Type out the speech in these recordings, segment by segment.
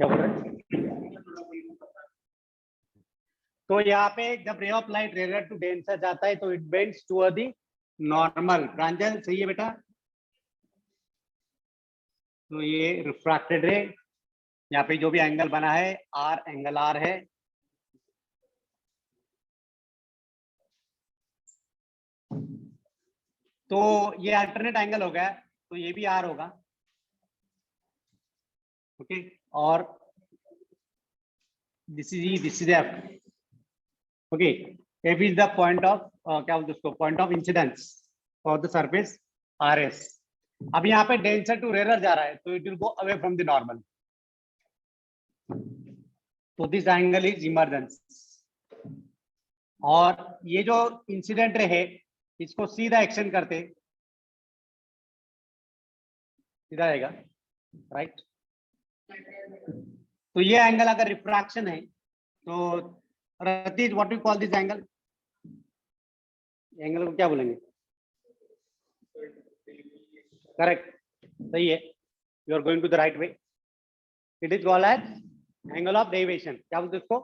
क्या बोल रहे हैं? तो यहाँ पे जब ray of light rare to denser जाता है तो it bends toward the normal. Pranjal सही है बेटा? तो ये रिफ्रैक्टेड रे, यहाँ पे जो भी एंगल बना है आर, एंगल आर है। तो ये अल्टरनेट एंगल हो गया, तो ये भी आर होगा। ओके, और this is F. Okay, F is the point of क्या बोलते उसको, point of incidence for the surface R S. अब यहाँ पे डेंसर टू रेयर जा रहा है तो it will go away from the normal, तो दिस एंगल इज इमर्जेंस। और ये जो इंसिडेंट रे है इसको सीधा एक्सटेंड करते सीधा आएगा, राइट। तो ये एंगल अगर रिफ्रैक्शन है तो Ratish what we call this angle, angle को क्या बोलेंगे? करेक्ट, सही है, you are going to the right way. It is called as angle of deviation. क्या बोलते उसको?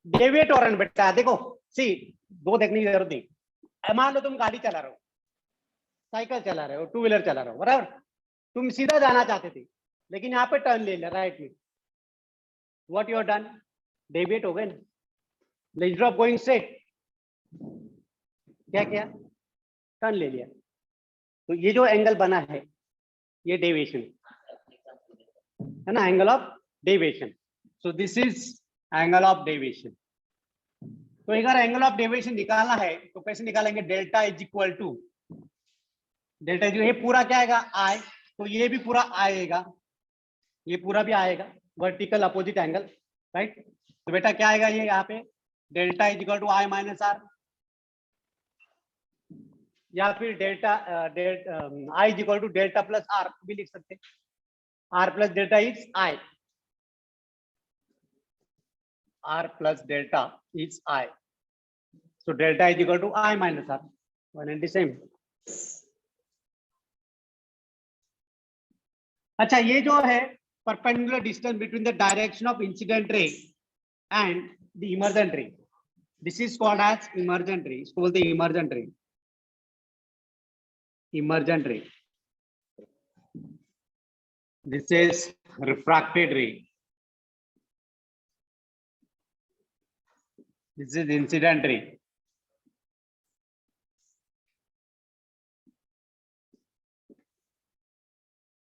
डेविएट हो रहा है बेटा। देखो सी, दो देखने की जरूरत नहीं। मान लो तुम गाड़ी चला रहे हो, साइकिल चला रहे हो, टू व्हीलर चला रहे हो, बराबर। तुम सीधा जाना चाहते थे लेकिन यहाँ पे टर्न ले लिया राइट में, what you are done? Deviate हो गए ना। इंस्टेड ऑफ गोइंग स्ट्रेट क्या किया? टर्न ले लिया। तो ये जो एंगल बना है ये डेविएशन है ना, angle of deviation. So this is angle of deviation. तो अगर एंगल ऑफ डेविएशन निकालना है तो कैसे निकालेंगे? Delta is equal to delta, जो ये पूरा क्या आएगा? आई, तो ये भी पूरा आएगा, ये पूरा भी आएगा, वर्टिकल अपोजिट एंगल, राइट। तो बेटा क्या आएगा ये यहाँ पे? Delta is equal to I minus R, या फिर delta I is equal to delta plus R भी लिख सकते हैं। R plus delta is I, R plus delta is I, so delta is equal to I minus R, one and the same. अच्छा, ये जो है perpendicular distance between the direction of incident ray and the emergent ray, this is called as emergent ray. इसको बोलते हैं emergent रे, emergent ray. This is refracted रे, this is incident रे।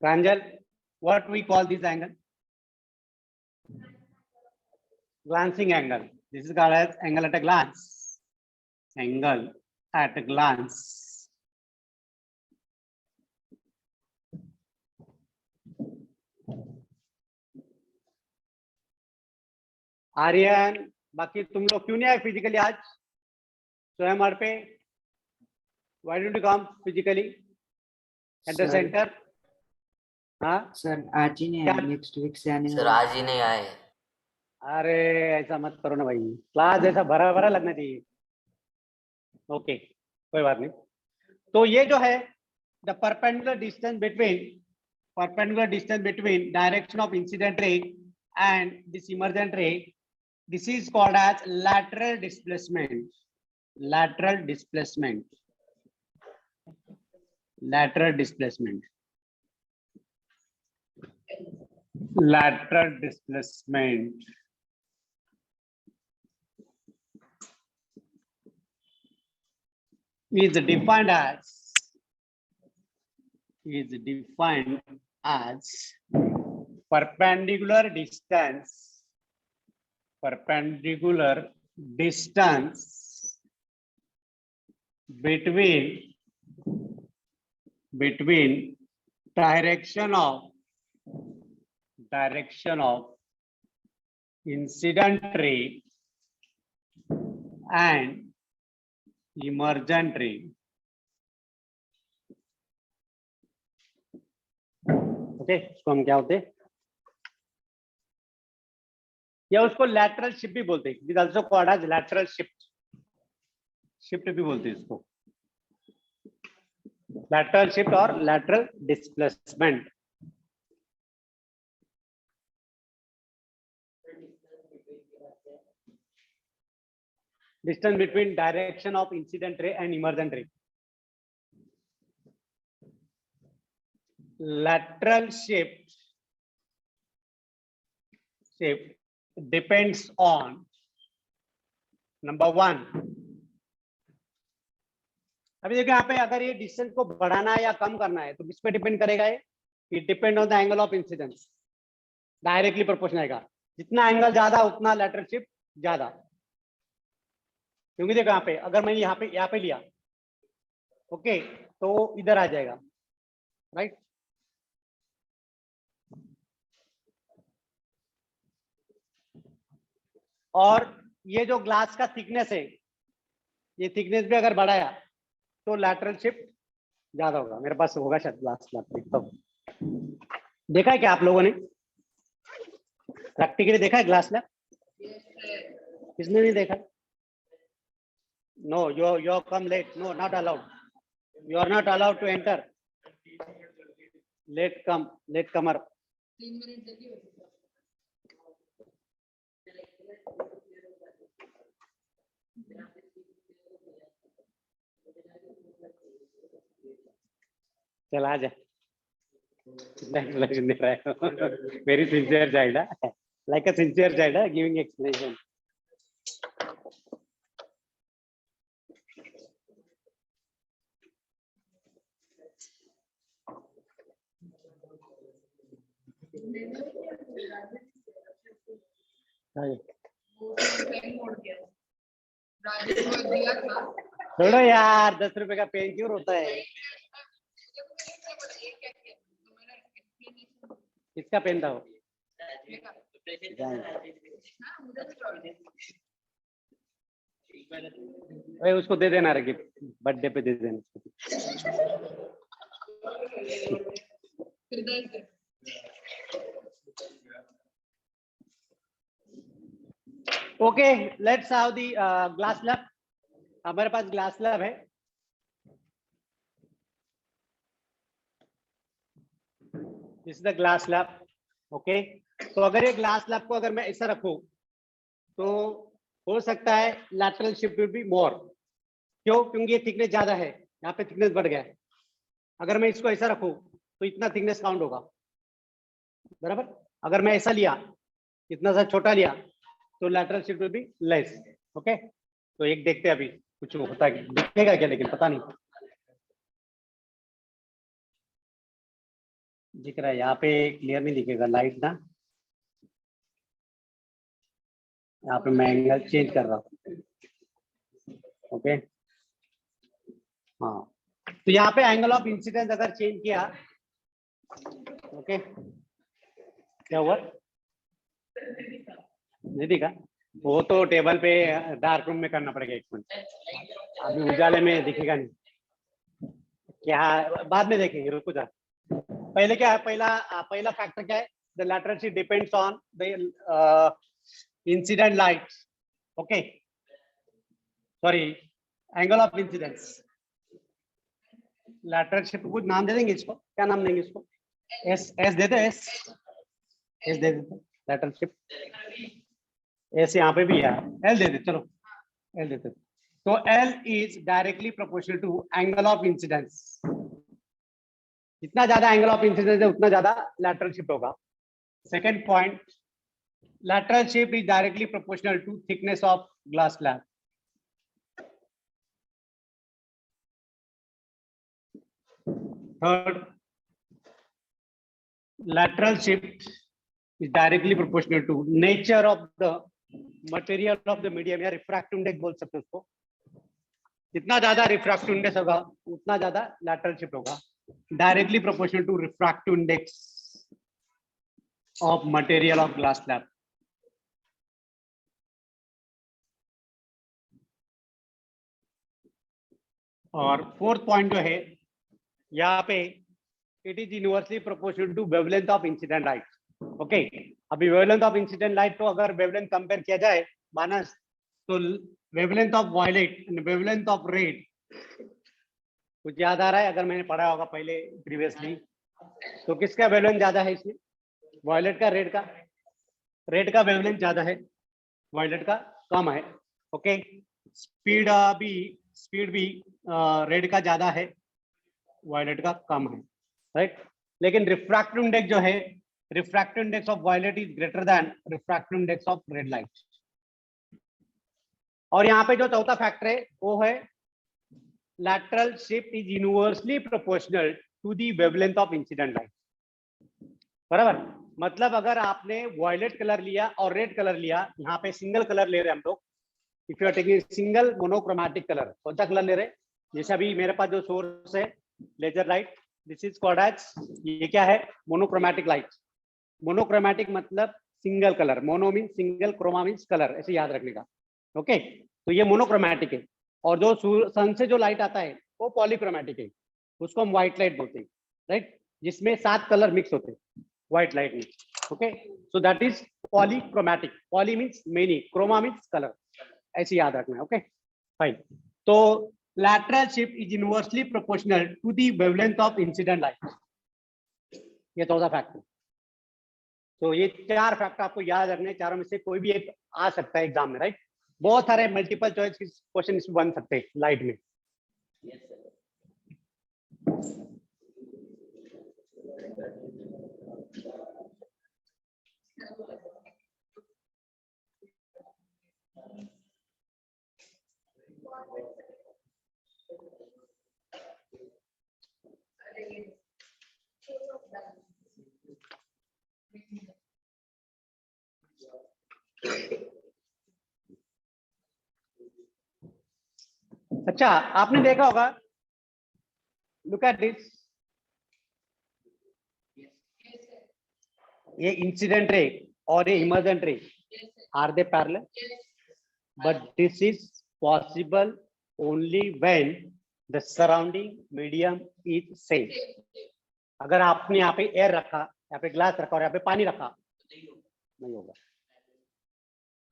Pranjal, what we call this angle? Glancing angle. This is called as angle at a glance. Angle at a glance. Aryan, बाकी तुम लोग क्यों नहीं आए फिजिकली आज? स्वयं आर पे, why don't you come physically at the center? हाँ सर आज ही नहीं आए, नेक्स्ट वीक से आने सर आज ही नहीं आए। अरे ऐसा मत करो ना भाई, क्लास जैसा भरा भरा लगना चाहिए। ओके, कोई बात नहीं। तो ये जो है the perpendicular distance between direction of incident ray and this emergent ray, this is called as lateral displacement. Lateral displacement, lateral displacement, lateral displacement is defined as perpendicular distance between direction of incident ray and emergent ray. Okay, इसको हम क्या होते हैं, या उसको lateral shift भी बोलते हैं। It is also called as lateral shift भी बोलते हैं इसको, लैटरल शिफ्ट और lateral displacement. distance between direction of incident ray and emergent ray. Lateral shift depends on number 1. अभी देखिए यहाँ पे अगर ये डिस्टेंस को बढ़ाना है या कम करना है तो किस पे डिपेंड करेगा ये? It depend on the angle of incidence, directly proportional आएगा। जितना एंगल ज्यादा उतना लैटरल शिफ्ट ज्यादा, क्योंकि देखो यहाँ पे अगर मैं यहाँ पे लिया ओके तो इधर आ जाएगा, राइट। और ये जो ग्लास का थिकनेस है, ये थिकनेस भी अगर बढ़ाया तो लैटरल शिफ्ट ज्यादा होगा। मेरे पास होगा शायद ग्लास तो देखा है क्या आप लोगों ने? प्रैक्टिकली देखा है ग्लास लैब? किसने नहीं देखा? No, you come late, no not allowed, you are not allowed to enter. Late comer. चल आ जा। Very sincere child, like a sincere child, giving explanation. छोड़ो यार, 10 रुपए का पेन क्यों रोता है? किसका पेन था वो? अरे उसको दे देना रे, गिफ्ट बर्थडे पे दे देना। Okay, let's have the glass lab. हमारे पास ग्लास लैब है। This is the glass lab, okay. तो अगर ये ग्लास लैब को अगर मैं ऐसा रखूं तो हो सकता है lateral shift will be more. क्यों? क्योंकि ये थिकनेस ज्यादा है, यहाँ पे थिकनेस बढ़ गया है। अगर मैं इसको ऐसा रखूं तो इतना थिकनेस काउंट होगा, बराबर। अगर मैं ऐसा लिया, इतना सा छोटा लिया तो lateral shift will be less, okay. तो एक देखते हैं अभी कुछ होता है, दिखेगा क्या? लेकिन पता नहीं दिख रहा है, यहाँ पे क्लियर नहीं दिखेगा लाइट ना। यहाँ पे मैं एंगल चेंज कर रहा हूँ, ओके। हाँ, तो यहाँ पे एंगल ऑफ इंसिडेंस अगर चेंज किया, ओके, क्या हुआ? नहीं दिखा? वो तो टेबल पे डार्क रूम में करना पड़ेगा, 1 मिनट। अभी उजाले में दिखेगा नहीं क्या? बाद में देखेंगे, रुको जा। पहले क्या है? पहला फैक्टर क्या है? The lateral shift depends on the incident light, okay, sorry, angle of incidence. Lateral shift कुछ नाम दे देंगे इसको, क्या नाम देंगे इसको? एस दे दो, एस दे देते। लैटरल शिफ्ट एस यहाँ पे भी है, एल दे दे, चलो एल देते। तो L is directly proportional to angle of incidence. जितना ज्यादा एंगल ऑफ इंसिडेंस है उतना ज्यादा लैटरल शिफ्ट होगा। Second point, lateral shift is directly proportional to thickness of glass slab. Third, lateral shift is directly proportional to nature of the material of the medium, या refractive index बोल सकते हो उसको। जितना ज्यादा refractive index होगा उतना ज्यादा lateral shift होगा, directly proportional to refractive index of material of glass slab. और फोर्थ पॉइंट जो है यहाँ पे, it is inversely proportional to wavelength of incident light, okay. अभी वेवलेंथ ऑफ इंसिडेंट लाइट तो अगर वेवलेंथ कंपेयर किया जाए मानस, तो wavelength of violet and wavelength of red, कुछ याद आ रहा है? अगर मैंने पढ़ा होगा पहले प्रीवियसली, तो किसका वेवलेंथ ज्यादा है इसमें? वायलेट का, रेड का? रेड का वेवलेंथ ज्यादा है, वायलेट का कम है, ओके। स्पीड भी रेड का ज्यादा है, वायलेट का कम है, राइट। लेकिन रिफ्रैक्टिव इंडेक्स जो है, refractive index of violet is greater than refractive index of red light. और यहाँ पे जो चौथा फैक्टर है वो है lateral shift is inversely proportional to the wavelength of incident light। बराबर, मतलब अगर आपने वॉयलेट कलर लिया और रेड कलर लिया, यहाँ पे सिंगल कलर ले रहे हैं हम लोग, if you are taking single monochromatic colour, कौन सा कलर ले रहे हैं? जैसे अभी मेरे पास जो सोर्स है laser light, this is called as, ये क्या है? Monochromatic light. मोनोक्रोमैटिक मतलब single colour, mono mean single, chroma means colour, ऐसे याद रखने का। ओके, तो ये मोनोक्रोमैटिक है। और जो सन से जो लाइट आता है वो पॉलीक्रोमैटिक है, उसको हम व्हाइट लाइट बोलते हैं, राइट, जिसमें 7 कलर मिक्स होते हैं व्हाइट लाइट में। Okay, so that is polychromatic. Poly means many, chroma means colour, ऐसे याद रखना है। Okay fine. तो lateral shift is inversely proportional to the wavelength of incident light। ये चौथा फैक्ट है। तो ये 4 फैक्टर आपको याद रखने, चारों में से कोई भी एक आ सकता है एग्जाम में, राइट। बहुत सारे मल्टीपल चॉइस क्वेश्चन इसमें बन सकते हैं लाइट में। अच्छा, आपने देखा होगा, लुक एट दिस, ये इंसिडेंट रे और ये emergent ray, are they parallel? But this is possible only when the surrounding medium is same. अगर आपने यहाँ पे एयर रखा, यहाँ पे ग्लास रखा और यहाँ पे पानी रखा, नहीं होगा।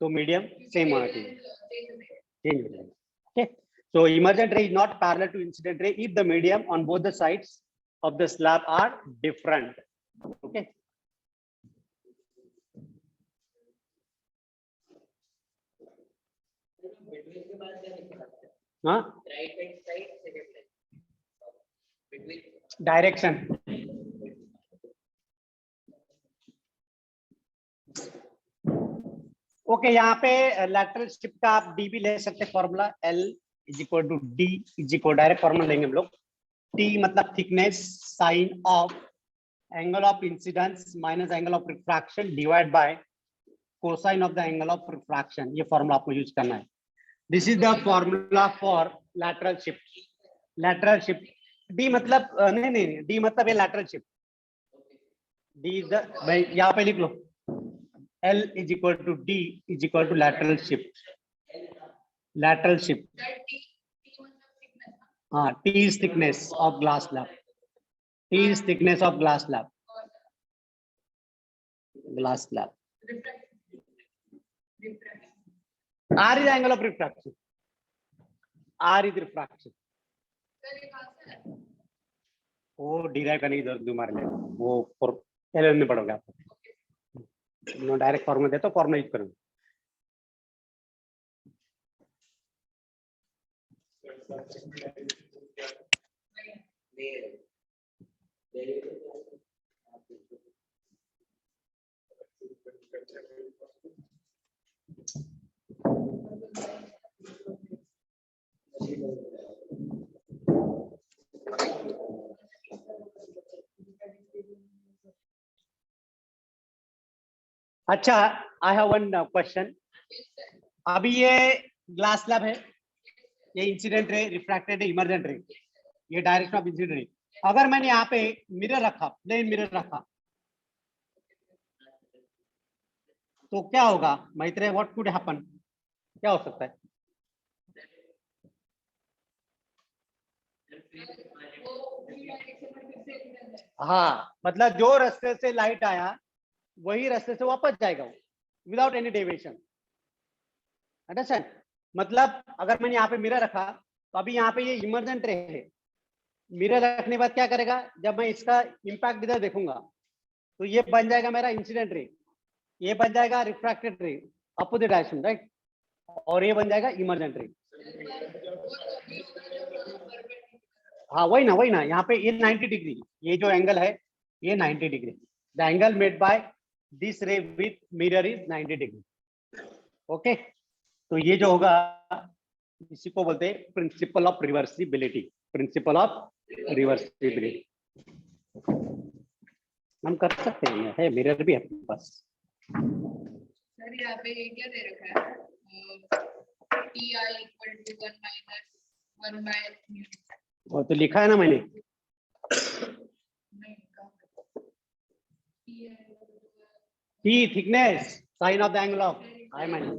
तो मीडियम सेम होना चाहिए, चेंज हो जाएगा। Okay, so emergent ray is not parallel to incident ray if the medium on both the sides of the slab are different। okay, हाँ, डायरेक्शन। ओके, यहाँ पे लैटरल शिफ्ट का आप डी भी ले सकते हैं, formula L is equal to D is equal, direct formula लेंगे हम लोग। T मतलब thickness sine of angle of incidence minus angle of refraction divide by cosine of the angle of refraction. ये फॉर्मूला आपको यूज करना है। This is the formula for lateral shift. Lateral shift D मतलब नहीं नहीं, D मतलब ये lateral shift. D is the, भाई यहाँ पे लिख लो, L is equal to D is equal to lateral shift। lateral shift, हाँ, T is thickness of glass slab। T is thickness of glass slab। glass slab। R is angle of refraction। R is refraction। वो derive करने की जरूरत नहीं हमारे लिए, वो L में पढ़ोगे आप। डायरेक्ट फॉर्मूला देता हूँ, फॉर्मूला यूज करूंगा। अच्छा, आई हैव वन क्वेश्चन। अभी ये ग्लास स्लैब है, ये इंसिडेंट रे, रिफ्रैक्टेड रे, इमर्जेंट रे, ये डायरेक्शन ऑफ इंसिडेंट रे। अगर मैंने यहाँ पे मिरर रखा, प्लेन मिरर रखा, तो क्या होगा मैत्रेय? What could happen? क्या हो सकता है? हाँ, मतलब जो रास्ते से लाइट आया वही रास्ते से वापस जाएगा वो, विदाउट एनी डेविएशन। अंडरस्टैंड? मतलब अगर मैंने यहाँ पे मिरर रखा, तो अभी यहाँ पे ये इमर्जेंट रे है, मिरर रखने के बाद क्या करेगा? जब मैं इसका इम्पैक्ट इधर देखूंगा तो ये बन जाएगा मेरा इंसिडेंट रे, ये बन जाएगा रिफ्रैक्टेड रे, अपोजिट डायरेक्शन, राइट, और ये बन जाएगा इमर्जेंट रे। हाँ वही ना यहाँ पे ये 90 डिग्री, ये जो एंगल है ये 90 degree, the angle made by this ray with mirror is 90 degree. Okay, तो ये जो होगा इसी को बोलते हैं principle of reversibility, principle of reversibility. हम कर सकते हैं, है मिरर भी है अपने पास। सर यहाँ पे क्या दे रखा है, pi equal to 1 minus 1 by mu। वो तो लिखा है ना मैंने, नहीं T thickness sin of the angle of I minus।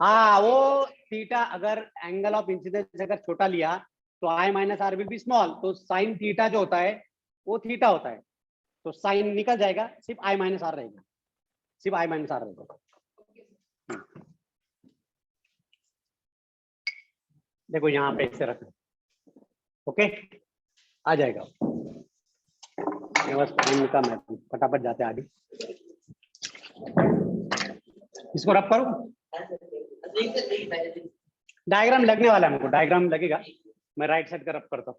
हाँ वो थीटा, अगर एंगल ऑफ इंसिडेंस अगर छोटा लिया तो I minus R will be small, तो साइन थीटा जो होता है वो थीटा होता है, तो साइन निकल जाएगा, सिर्फ I माइनस आर रहेगा, सिर्फ I माइनस आर रहेगा। देखो यहाँ पे ऐसे रखना, ओके आ जाएगा। बस टाइम का मैं फटाफट जाते आगे, इसको रब करो। डायग्राम लगने वाला है हमको, डायग्राम लगेगा, मैं राइट साइड का रब करता हूँ।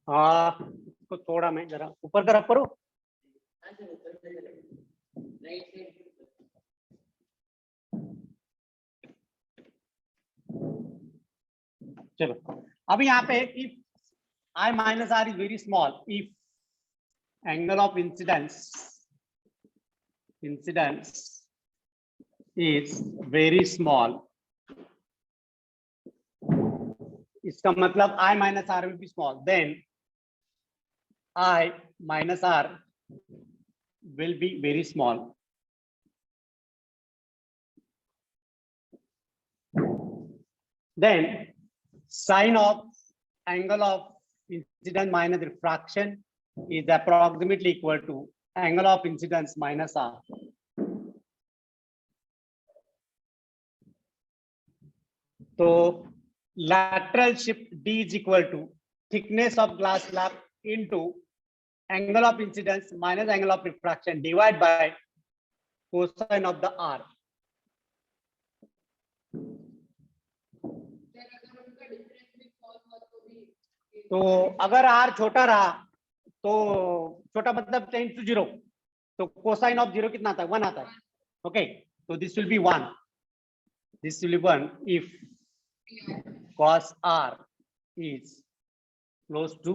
हाँ इसको थोड़ा मैं जरा ऊपर का रब करो। चलो अभी यहाँ पे if I minus R is very small, if angle of incidence is very small, इसका मतलब I minus R will be small, then I minus R will be very small. Then sine of angle of incidence minus refraction is approximately equal to angle of incidence minus R. So lateral shift D is equal to thickness of glass slab into angle of incidence minus angle of refraction divided by cosine of the R. तो अगर R छोटा रहा तो छोटा मतलब 10 to 0, तो cosine of 0 कितना आता है, 1 आता है। ओके, तो this will B 1, this will B 1 if cos R is close to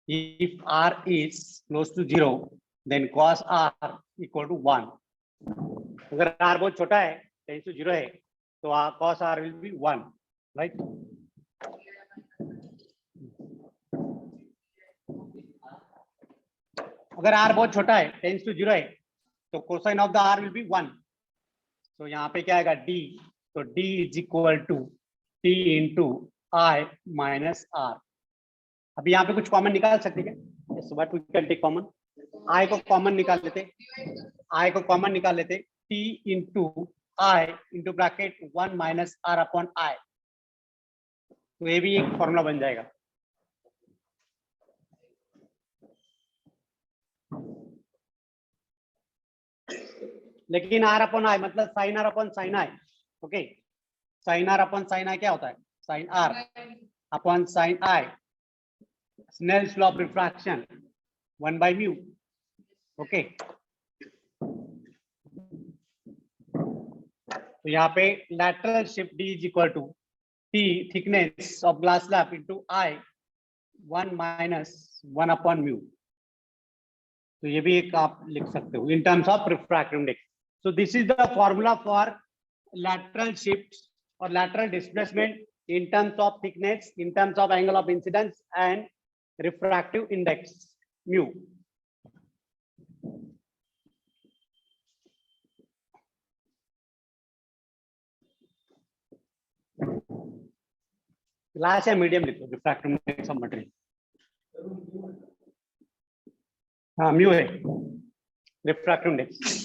if R is close to 0, then cos R equal to 1. अगर R बहुत छोटा है 10 to 0 है तो cos R will be 1, right? अगर R बहुत छोटा है 10 to 0 है तो cosine of the R will be 1. तो यहाँ पे क्या आएगा D, तो D is equal to T into I minus R. अभी यहाँ पे कुछ कॉमन निकाल सकते क्या? Yes, what we can take common? I को कॉमन निकाल लेते, I को कॉमन निकाल लेते, T into I into bracket 1 minus R upon I. तो ये भी एक फॉर्मूला बन जाएगा। लेकिन R अपॉन I मतलब sine R upon sine I, okay, sine R upon sine I क्या होता है, sine R upon sine I, Snell's law of refraction 1 by mu, okay. तो यहाँ पे lateral shift D is equal to T thickness of glass slab into I 1 minus 1 upon mu. तो ये भी एक आप लिख सकते हो in terms of refractive index. So this is the formula for lateral shift or lateral displacement in terms of thickness, in terms of angle of incidence and refractive index mu. Glass या medium लिखो, refractive index of material, हाँ mu है refractive index.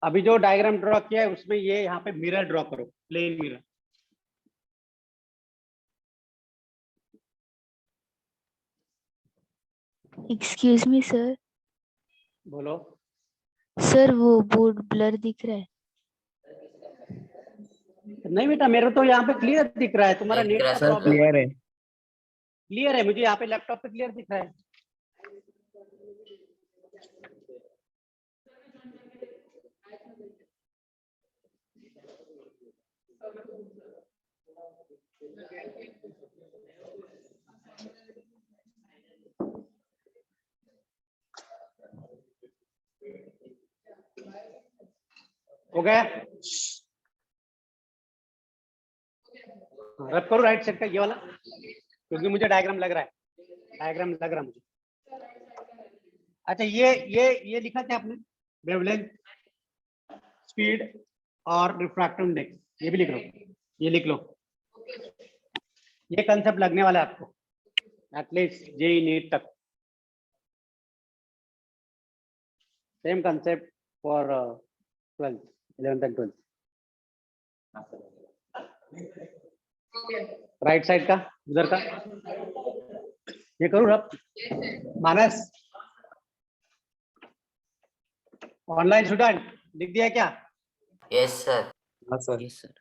अभी जो diagram draw किया है उसमें ये यहाँ पे मिरर ड्रॉ करो, plane mirror. Excuse me sir, बोलो। सर वो बोर्ड ब्लर दिख रहा है। नहीं बेटा, मेरे तो यहाँ पे क्लियर दिख रहा है, तुम्हारा नेट का सर प्रॉब्लम क्लियर है। क्लियर है, मुझे यहाँ पे लैपटॉप पे क्लियर दिख रहा है। हो गया? रब करो राइट साइड का ये वाला, क्योंकि मुझे डायग्राम लग रहा है, डायग्राम लग रहा है मुझे। अच्छा, ये लिखा क्या आपने? वेवलेंथ, स्पीड और रिफ्रैक्टिव इंडेक्स, ये भी लिख लो, ये लिख लो। ये कंसेप्ट लगने वाला है आपको एटलीस्ट जेई नीट तक। Same concept for 12th 11th and 12th। Right side का, उधर का ये करूँ रब? मानस ऑनलाइन स्टूडेंट लिख दिया क्या? Yes sir. Yes, sir.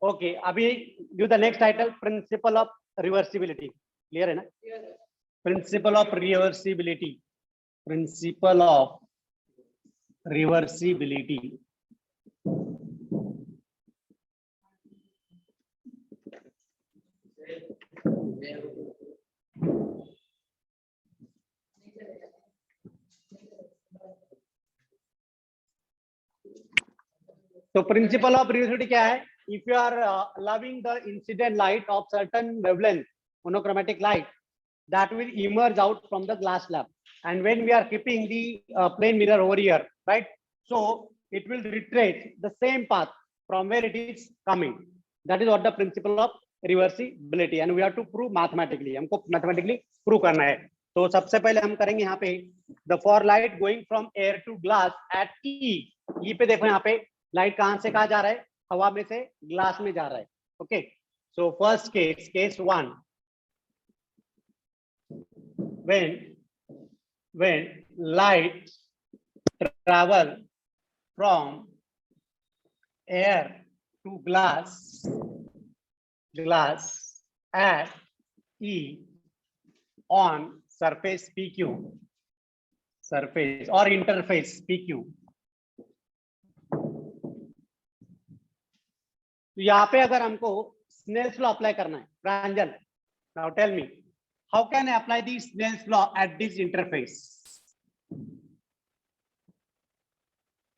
Okay, अभी give the next title, principle of reversibility. Clear है ना? Principle of reversibility, principle of reversibility. तो प्रिंसिपल ऑफ रिवर्सिबिलिटी क्या है? If you are allowing the incident light of certain wavelength, monochromatic light, that will emerge out from the glass slab, and when we are keeping the plane mirror over here, right, so it will retrace the same path from where it is coming. That is what the principle of reversibility, and we have to prove mathematically, हमको mathematically prove करना है। तो सबसे पहले हम करेंगे यहाँ पे the for light going from air to glass at E पे देखो, यहाँ पे लाइट कहाँ से कहाँ जा रहा है? हवा में से ग्लास में जा रहा है। Okay, so first case, case 1, when light travel from air to glass at E on surface PQ, surface or interface PQ, तो यहाँ पे अगर हमको स्नेल्स लॉ अप्लाई करना है, Pranjal, now tell me how can I apply the Snell's law at this interface?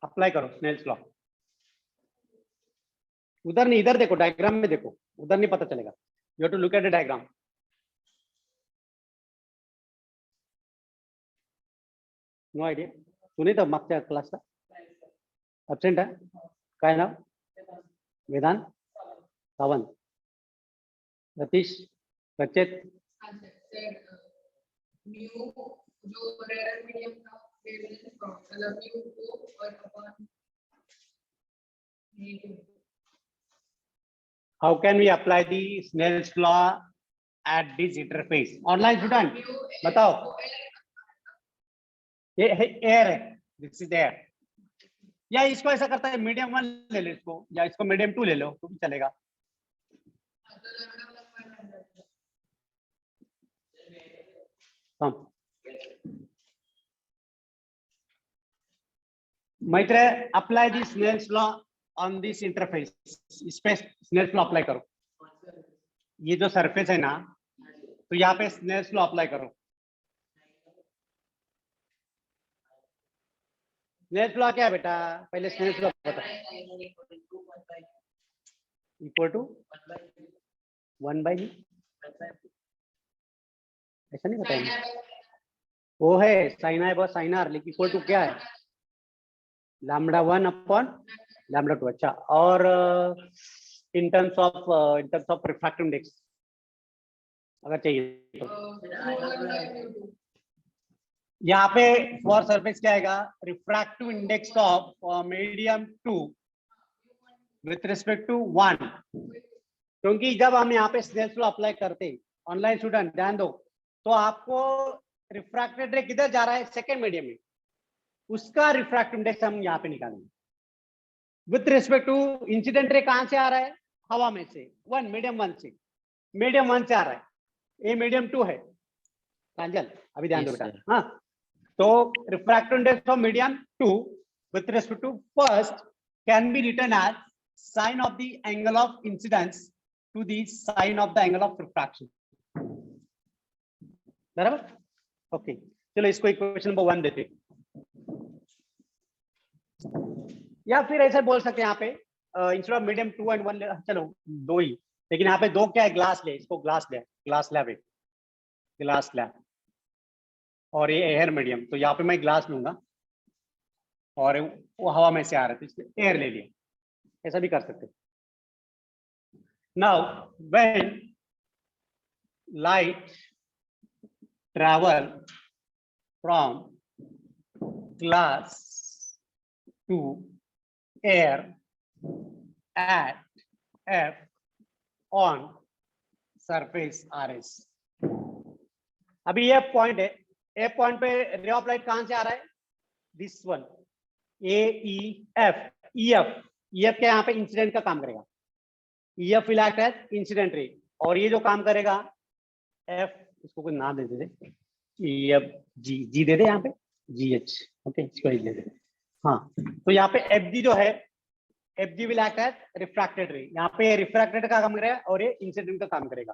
Apply करो Snell's law. उधर नहीं, इधर देखो, डायग्राम में देखो, उधर नहीं पता चलेगा। You have to look at the diagram. No idea, सुनी तो मागच्या क्लासला अब्सेंट आहे काय नाव? वेदांत, सावंत, रतीश, रचित। How can we apply the Snell's law at this interface? Online student बताओ। ये एयर है, दिस इज एयर। या इसको ऐसा करता है, मीडियम 1 ले लो इसको, या इसको मीडियम 2 ले लो तो भी चलेगा। Maitra, apply the Snell's law on this interface. इस पे स्नेल्स लॉ अप्लाई करो। ये जो सरफेस है ना, तो यहाँ पे स्नेल्स लॉ अप्लाई करो। स्नेल्स लॉ क्या है बेटा? पहले स्नेल्स लॉ बता। इक्वल टू 1/, ऐसा नहीं बताया वो है साइन आई बस साइन आर, लेकिन इक्वल टू क्या है? λ1 अपॉन λ2। अच्छा, और in terms of refractive index अगर चाहिए तो यहाँ पे फॉर सरफेस क्या आएगा, refractive index of medium 2 with respect to 1, क्योंकि जब हम यहाँ पे स्नेल्स लॉ अप्लाई करते हैं, ऑनलाइन स्टूडेंट ध्यान दो, तो आपको रिफ्रैक्टेड रे किधर जा रहा है, सेकेंड मीडियम में, उसका रिफ्रैक्टिव इंडेक्स हम यहाँ पे निकालेंगे with respect to incident ray कहां से आ रहा है, हवा में से, मीडियम 1 से, मीडियम 1 से आ रहा है, ये मीडियम 2 है प्रांजल, अभी ध्यान दो Yes, बेटा। sir. हाँ, तो refractive index of medium 2 with respect to first can be written as sine of the angle of incidence to the sine of the angle of refraction, बराबर। ओके, चलो इसको इक्वेशन नंबर 1 देते हैं। या फिर ऐसे बोल सकते हैं यहाँ पे इंस्टेड ऑफ मीडियम 2 एंड 1, चलो 2 ही, लेकिन यहाँ पे 2 क्या है, ग्लास ले, इसको ग्लास ले, ग्लास लैब है, ग्लास लैब, और ये एयर मीडियम, तो यहाँ पे मैं ग्लास लूंगा और वो हवा में से आ रहा है तो इसलिए एयर ले लिया, ऐसा भी कर सकते। Now when light travel from glass to air at F on surface RS, अभी ये पॉइंट है, ए पॉइंट पे रे ऑफ लाइट कहां से आ रहा है, this one, A E F, E F के यहाँ पे इंसिडेंट का काम करेगा, E F will act as incident ray, और ये जो काम करेगा एफ, इसको कोई नाम दे दे, ई एफ जी, जी दे दे यहाँ पे, जी एच, ओके, इसको दे दे। हाँ, तो यहाँ पे एफ जी जो है, F G will act as refracted ray, यहाँ पे रिफ्रैक्टेड का काम करेगा और ये इंसिडेंट का काम करेगा।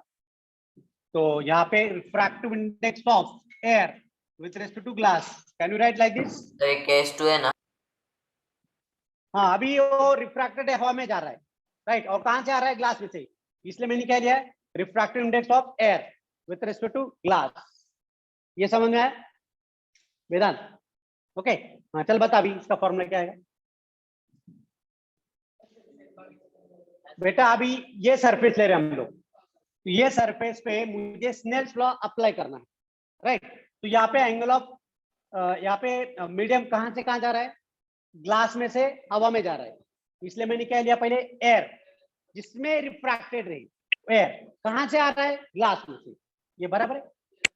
तो यहाँ पे refractive index of air with respect to glass, can you write like this. तो ये केस 2 है ना? हाँ, अभी वो रिफ्रैक्टेड हवा में जा रहा है, राइट, और कहां से आ रहा है, ग्लास में से, इसलिए मैंने क्या लिया, refractive index of air with respect to glass. ये समझ में आया वेदांत? ओके, हाँ चल बता अभी इसका फॉर्मूला क्या है बेटा। अभी ये सरफेस ले रहे हैं हम लोग, तो ये सरफेस पे मुझे स्नेल्स लॉ अप्लाई करना है, राइट। तो यहाँ पे एंगल ऑफ, यहाँ पे मीडियम कहां से कहां जा रहा है, ग्लास में से हवा में जा रहा है, इसलिए मैंने क्या लिया, पहले एयर, जिसमें रिफ्रैक्टेड रे, एयर कहां से आ रहा है, ग्लास में से, ये बराबर है।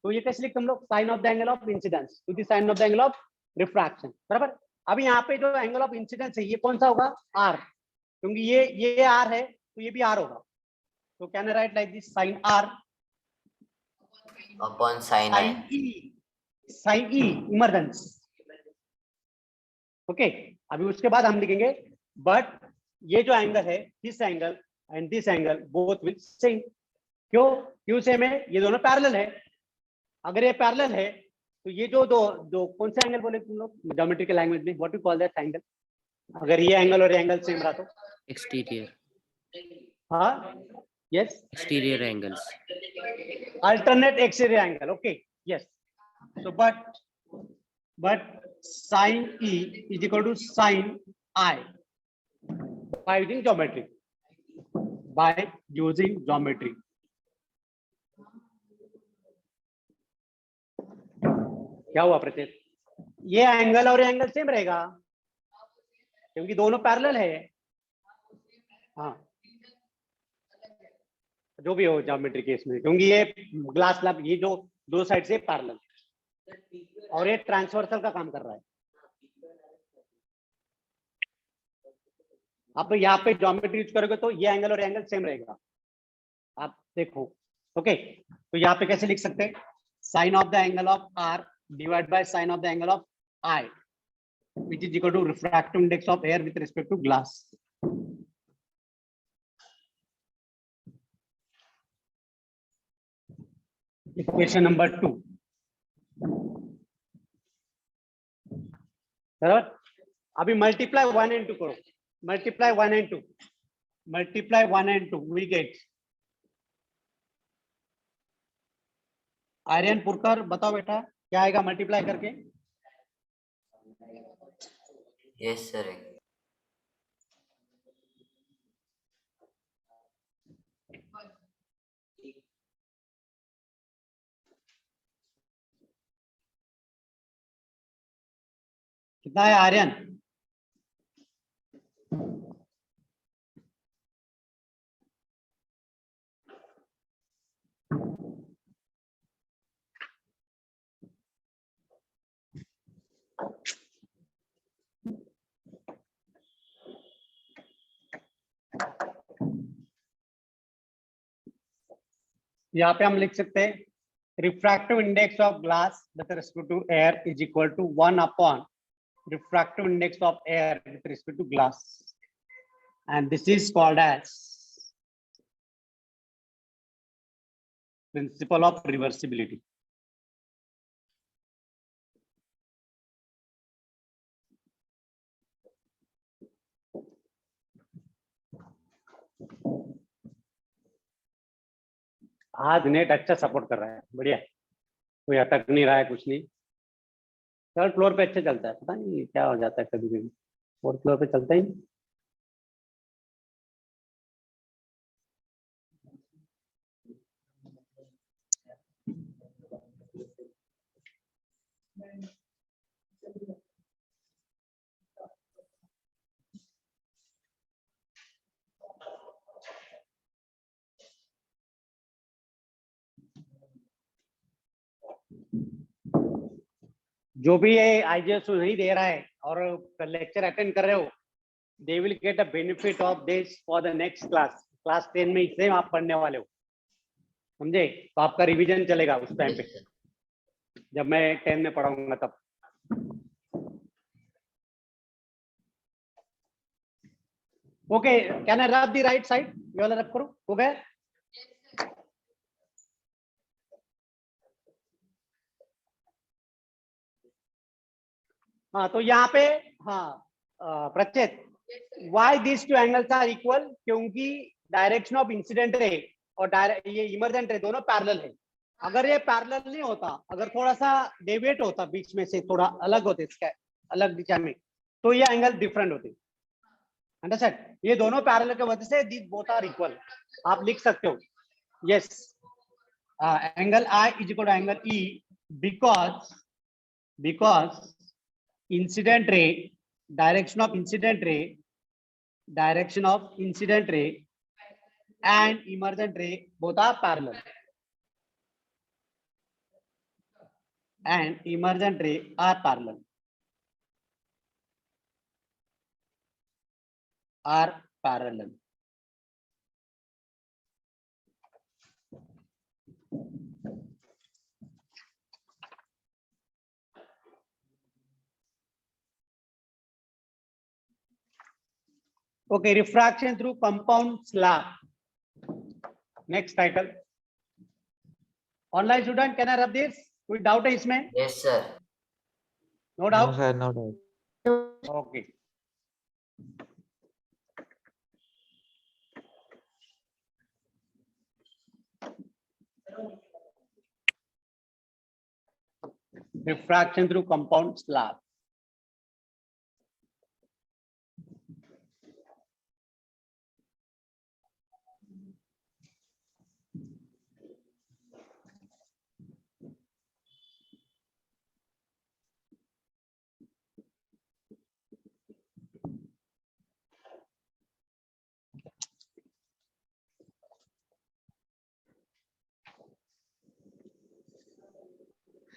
तो ये कैसे लिखते हम लोग, sine of the angle of incidence to the sine of the angle of refraction, बराबर। अभी यहाँ पे जो एंगल ऑफ इंसिडेंस है ये कौन सा होगा, आर, क्योंकि ये आर है तो ये भी आर होगा, तो can I write like this, sine R upon sine I. Sine E emergence, okay. अभी उसके बाद हम लिखेंगे, बट ये जो एंगल है, this angle and this angle both will same, क्यों सेम है, ये दोनों पैरेलल है। अगर ये पैरेलल है तो ये जो दो कौन सा एंगल बोले तुम लोग ज्योमेट्रिकल लैंग्वेज में, what you call that angle, अगर ये एंगल और ये एंगल सेम रहा तो, Exterior. हाँ, yes, Exterior angles. alternate exterior angle, okay, yes. So but sin E is equal to sin I by using geometry, क्या हुआ प्रत्येक, ये एंगल और ये एंगल सेम रहेगा क्योंकि दोनों पैरेलल है। हाँ, जो भी हो ज्योमेट्री केस में, क्योंकि ये ग्लास स्लैब, ये जो दो साइड से पैरेलल और ये ट्रांसवर्सल का काम कर रहा है। आप यहाँ पे ज्योमेट्री यूज करोगे तो ये एंगल और एंगल सेम रहेगा, आप देखो, ओके। तो यहाँ पे कैसे लिख सकते हैं, sine of the angle of R divide by sine of the angle of I which is equal to refractive index of air with respect to glass. Equation number 2. बराबर, अभी मल्टीप्लाई 1 and 2 करो, multiply 1 and 2, multiply 1 and 2 we get, Aryan Purkar बताओ बेटा क्या आएगा multiply करके। Yes sir. कितना है आर्यन? यहाँ पे हम लिख सकते हैं refractive index of glass with respect to air is equal to 1 upon refractive index of air with respect to glass, and this is called as principle of reversibility. आज नेट अच्छा सपोर्ट कर रहा है, बढ़िया, कोई अटक नहीं रहा है, कुछ नहीं। थर्ड फ्लोर पे अच्छा चलता है, पता नहीं क्या हो जाता है कभी कभी, फोर्थ फ्लोर पे चलता ही नहीं। जो भी ये आईजीएस नहीं दे रहा है और लेक्चर अटेंड कर रहे हो, they will get a benefit of this for the next class. Class 10 में सेम आप पढ़ने वाले हो, समझे? तो आपका रिवीजन चलेगा उस टाइम पे, जब मैं 10 में पढ़ाऊंगा तब। ओके, कैन आई रब द राइट साइड? ये वाला रब करो, हो गया? हाँ, तो यहाँ पे हाँ Prachet, why this two angles are equal? क्योंकि डायरेक्शन ऑफ इंसिडेंट रे और ये इमर्जेंट रे दोनों पैरेलल है। अगर ये पैरेलल नहीं होता, अगर थोड़ा सा डेविएट होता, बीच में से थोड़ा अलग होते, इसका अलग दिशा में, तो ये एंगल डिफरेंट होते। अंडरस्टैंड? ये दोनों पैरेलल के वजह से दिस बोथ आर इक्वल, आप लिख सकते हो। Yes, angle I is equal to angle E because incident ray, direction of incident ray and emergent ray both are parallel, and emergent ray are parallel, Okay, refraction through compound slab. Next title. Online student, can I rub this? कोई doubt है इसमें? Yes, sir. No doubt? No, sir, no doubt. Okay. Refraction through compound slab.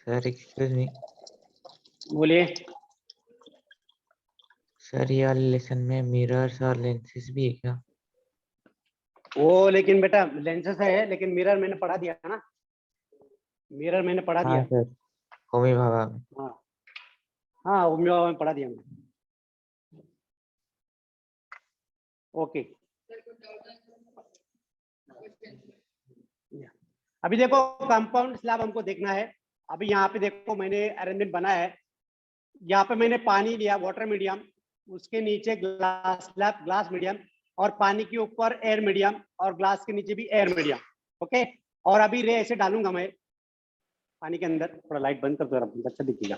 Sir, excuse me. बोलिए। Sir ये वाले lesson में mirrors और lenses भी है क्या? वो लेकिन बेटा लेंसेस है, लेकिन मिरर मैंने पढ़ा दिया ना, मिरर मैंने पढ़ा दिया। हाँ सर, होमी भाभा में। हाँ हाँ, वो मैं पढ़ा दिया मैंने। ओके, अभी देखो कंपाउंड स्लैब हमको देखना है। अभी यहाँ पे देखो मैंने अरेंजमेंट बनाया है। यहाँ पे मैंने पानी लिया, वाटर मीडियम, उसके नीचे ग्लास स्लैब, ग्लास मीडियम, और पानी के ऊपर एयर मीडियम, और ग्लास के नीचे भी एयर मीडियम। ओके, और अभी रे ऐसे डालूंगा मैं पानी के अंदर। थोड़ा लाइट बंद कर दो, अच्छा दिखेगा,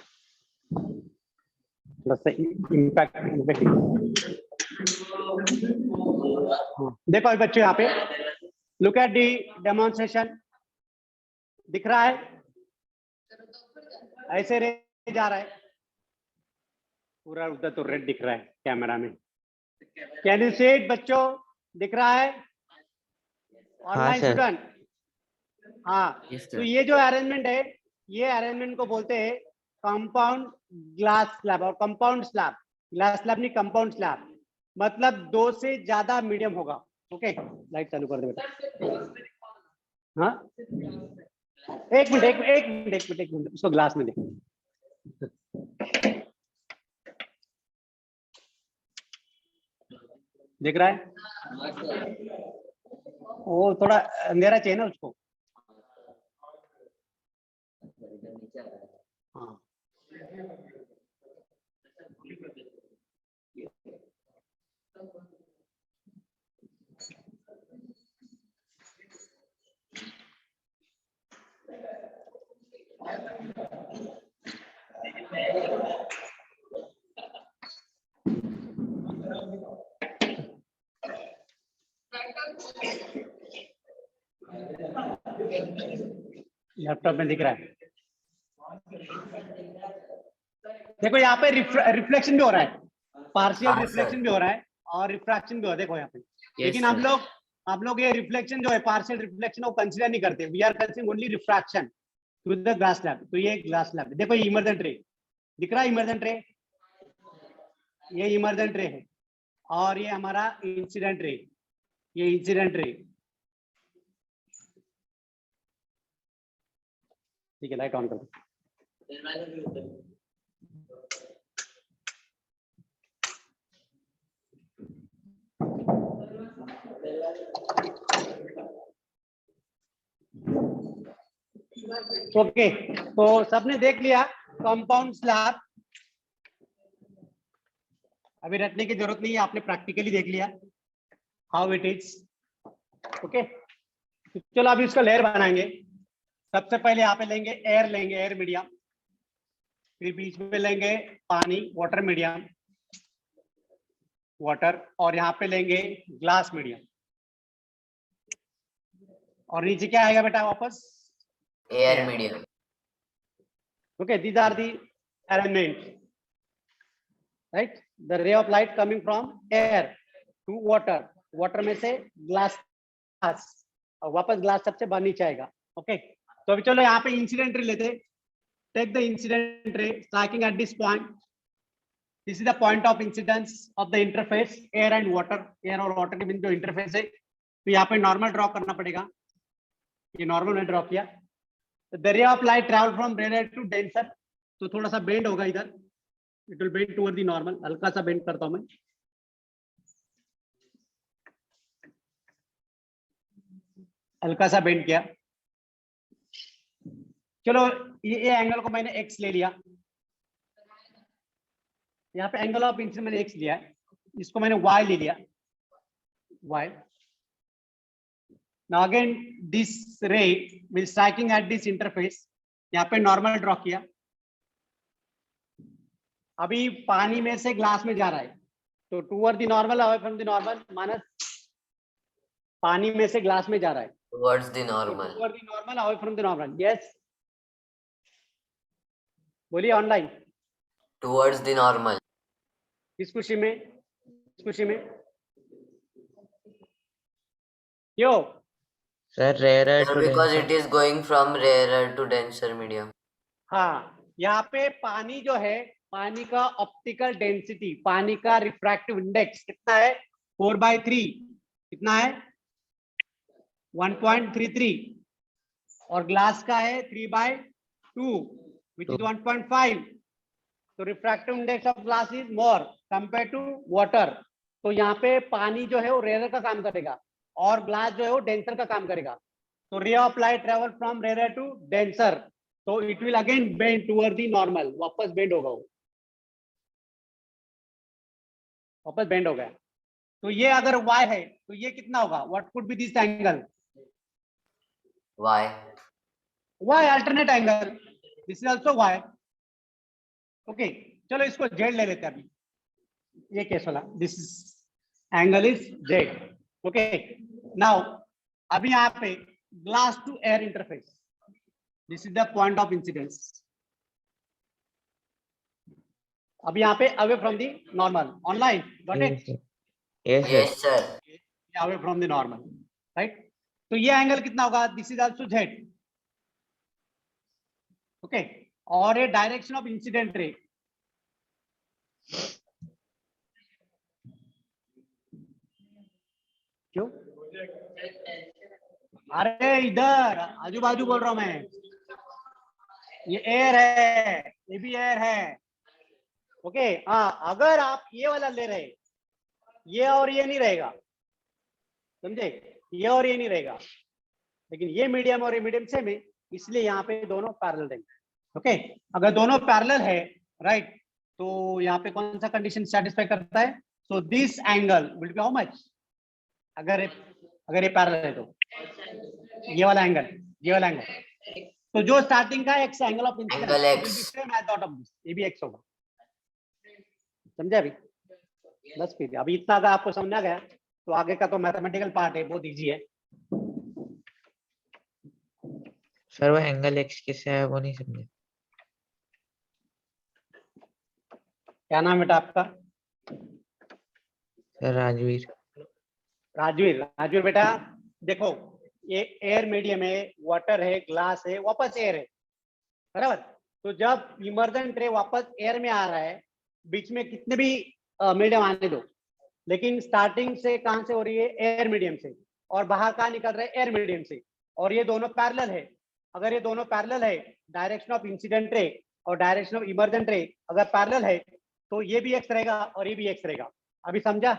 थोड़ा सा इम्पैक्ट। देखो बच्चों, यहाँ पे लुक एट दी डेमोन्स्ट्रेशन, दिख रहा है? ऐसे रे जा रहा है, पूरा उधर तो रेड दिख रहा है कैमरा में। कैन यू से इट बच्चों, दिख रहा है ऑनलाइन sir. स्टूडेंट? हाँ, Yes, तो sir. ये जो अरेंजमेंट है, ये अरेंजमेंट को बोलते हैं कंपाउंड ग्लास स्लैब और कंपाउंड स्लैब। ग्लास स्लैब नहीं, कंपाउंड स्लैब, मतलब 2 से ज्यादा मीडियम होगा। ओके, लाइट चालू कर दो बेटा। हाँ, एक मिनट उसको ग्लास में देखो। दिख रहा है? वो थोड़ा अंधेरा चाहिए ना उसको। हाँ, लैपटॉप में दिख रहा है। देखो यहाँ पे रिफ्लेक्शन भी हो रहा है, पार्शियल हाँ, रिफ्लेक्शन सर। भी हो रहा है और रिफ्रैक्शन भी हो रहा है। देखो यहाँ पे, लेकिन sir. आप लोग ये रिफ्लेक्शन जो है, पार्शियल रिफ्लेक्शन वो कंसीडर नहीं करते। We are considering only refraction through the glass slab. तो ये ग्लास स्लैब, देखो ये इमर्जेंट रे दिख रहा है, इमर्जेंट रे, ये इमर्जेंट रे है, और ये हमारा इंसिडेंट रे, ये इंसिडेंट रे। ठीक है, लाइट ऑन कर दो। ओके, तो सबने देख लिया कंपाउंड स्लैब। अभी रटने की जरूरत नहीं है, आपने प्रैक्टिकली देख लिया हाउ इट इज। ओके, चलो अभी उसका लेयर बनाएंगे। सबसे पहले यहाँ पे लेंगे एयर मीडियम, फिर बीच में लेंगे पानी, वाटर मीडियम, वाटर, और यहाँ पे लेंगे ग्लास मीडियम, और नीचे क्या आएगा बेटा वापस? Air medium. Okay, these are the arrangements, right? The ray of light coming from air to water, water में से glass, और वापस ग्लास सबसे बाहर नीचे आएगा। ओके, तो अभी चलो यहाँ पे इंसिडेंट रे लेते। Take the incident ray striking at this point. This is the point of incidence of the interface air and water. Air और वाटर के बीच जो इंटरफेस है, तो यहाँ पे नॉर्मल ड्रॉ करना पड़ेगा। ये नॉर्मल में ड्रॉ किया। The ray of light travel from rarer to denser, तो थोड़ा सा बेंड होगा इधर, it will bend toward the normal। हल्का सा बेंड करता हूं मैं, हल्का सा बेंड किया। चलो ये एंगल को मैंने x ले लिया, यहाँ पे एंगल ऑफ इंसिडेंस मैंने x लिया है, इसको मैंने y ले लिया, y। Now again this ray will striking at this interface, यहाँ पे नॉर्मल ड्रॉ किया। अभी पानी में से ग्लास में जा रहा है, तो toward the normal, away from the normal, minus पानी में से ग्लास में जा रहा है, towards the normal. Toward the normal, away from the normal. Yes, बोलिए ऑनलाइन। Towards the normal. किस खुशी में? किस खुशी में? क्यों? Sir, rarer Sir, to because denser. it is going from rarer to denser medium. हाँ, यहाँ पे पानी जो है, पानी का ऑप्टिकल डेंसिटी, पानी का रिफ्रैक्टिव इंडेक्स कितना है? 4/3। कितना है? 1.33। और ग्लास का है 3/2 which is 1.5। तो refractive index of glass is more compare to water. तो यहाँ पे पानी जो है वो रेयर का काम करेगा और ग्लास जो है वो डेंसर का काम करेगा। तो ray of light travel from rare to denser, तो it will again bend toward the normal, वापस बेंड होगा वो, वापस बेंड हो गया। तो ये अगर y है तो ये कितना होगा? What could be this angle? Why? y alternate angle, this is also y। Okay, चलो इसको z ले लेते हैं अभी, ये केस वाला, this angle is z। Okay, now अभी यहाँ पे glass to air interface, this is the point of incidence. अब यहाँ पे away from the normal, online, got Yes, it, sir. Yes, sir. Yes, sir. Away from the normal, right. तो ये एंगल कितना होगा, this is also Z, okay. और ये डायरेक्शन ऑफ इंसिडेंट रे, क्यों, अरे इधर आजू बाजू बोल रहा हूं मैं, ये एयर है, ये भी एयर है, ओके. हाँ, अगर आप ये वाला ले रहे, ये और ये नहीं रहेगा, समझे, ये और ये नहीं रहेगा, लेकिन ये मीडियम और ये मीडियम सेम है, इसलिए यहाँ पे दोनों पैरेलल रहेंगे, ओके. अगर दोनों पैरेलल है, राइट, तो यहाँ पे कौन सा कंडीशन सेटिस्फाई करता है, so this angle will be how much, अगर ये पैरेलल है तो ये वाला एंगल, ये वाला एंगल, तो जो स्टार्टिंग का X angle of incidence Angle X. Same as that of this, ये भी एक्स होगा, समझे अभी, बस फिर अभी इतना अगर आपको समझ आ गया तो आगे का तो मैथमेटिकल पार्ट है, बहुत इजी है. सर वो एंगल एक्स कैसे है वो नहीं समझे. क्या नाम बेटा आपका, सर राजवीर. राजवीर बेटा, देखो ये एयर मीडियम है, वाटर है, ग्लास है, वापस एयर है, बराबर. तो जब इमर्जेंट रे वापस एयर में आ रहा है, बीच में कितने भी मीडियम आने दो, लेकिन स्टार्टिंग से कहां से हो रही है, एयर मीडियम से, और बाहर कहां निकल रहा है, एयर मीडियम से, और ये दोनों पैरेलल है. अगर ये दोनों पैरेलल है, डायरेक्शन ऑफ इंसिडेंट रे और डायरेक्शन ऑफ इमर्जेंट रे अगर पैरेलल है, तो ये भी एक्स रहेगा और ये भी एक्स रहेगा. अभी समझा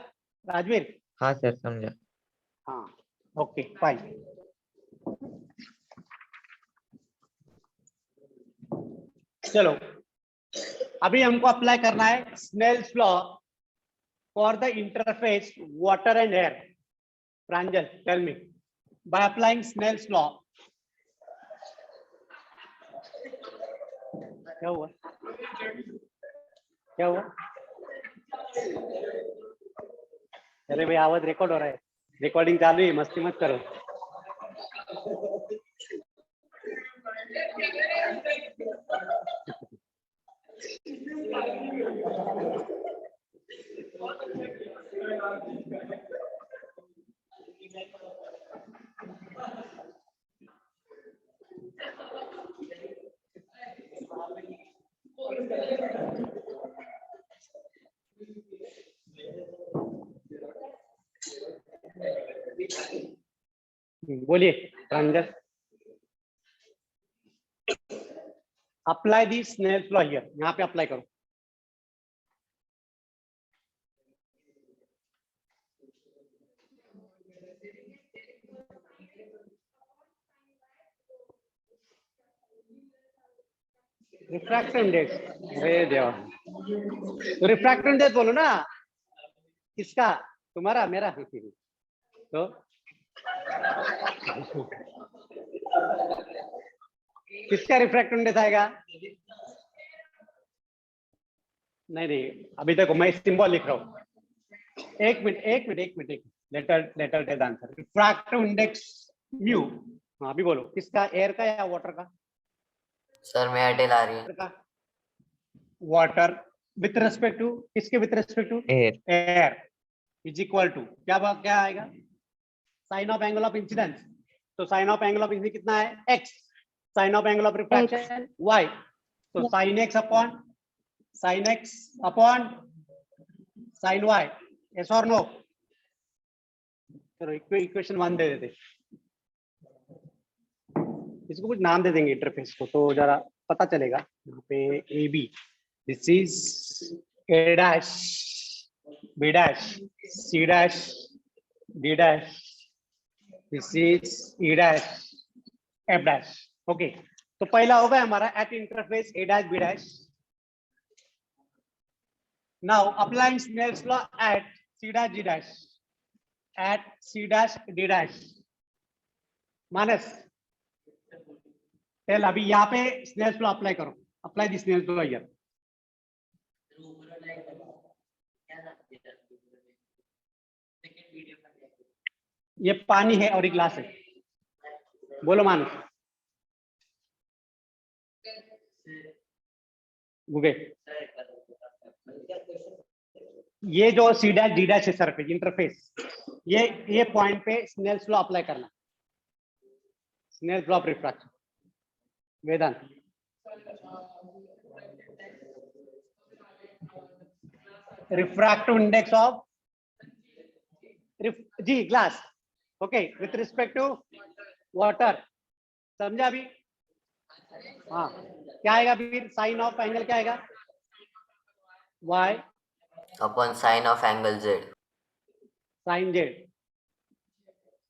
राजवीर? हाँ सर समझा. हाँ, ओके फाइन. चलो अभी हमको अप्लाई करना है Snell's law for the interface water and air. Pranjal, tell me, by applying Snell's law. क्या हुआ, क्या हुआ? अरे भाई आवाज रिकॉर्ड हो रहा है, रिकॉर्डिंग चालू है, मस्ती मत करो. बोलिए Pranjal. Apply the Snell's law here, यहाँ पे अप्लाई करो. रिफ्रैक्शन इंडेक्स, अरे देवा, तो रिफ्रैक्शन इंडेक्स बोलो ना, किसका, तुम्हारा मेरा? तो किसका रिफ्रैक्शन इंडेक्स आएगा? नहीं, अभी देखो मैं सिंबल लिख रहा हूँ. एक minute, letter tell answer. Refractive index mu, हाँ अभी बोलो, किसका, एयर का या वाटर का? सर मैं टेल आ रही है. वाटर विथ रेस्पेक्ट टू, किसके with respect to? Air. Air is equal to क्या आएगा, sine of angle of incidence. तो sine of angle of incidence कितना है, x. Sine of angle of refraction y. तो sine x upon sine y, yes और no? चलो equation 1 दे देते, इसको कुछ नाम दे देंगे इंटरफेस को, तो जरा पता चलेगा. यहाँ पे A B, this is A dash, B dash, C dash, D dash, this is E dash, F dash. Okay, तो पहला होगा हमारा at interface A dash B dash. Now applying Snell's law at C dash D dash, at C dash D dash. Manas tell, अभी यहाँ पे Snell's law apply करो. Apply this Snell's law here. ये पानी है और एक ग्लास है, बोलो मानस. गूगे ये जो सी डैश डी डैश है सरफेस इंटरफेस, ये पॉइंट पे स्नेल्स लॉ अप्लाई करना, Snell's law of refraction. Vedant, refractive index of G glass, okay, with respect to water, समझा अभी? हाँ, क्या आएगा फिर? साइन ऑफ एंगल क्या आएगा? y upon sine of angle z। sin z,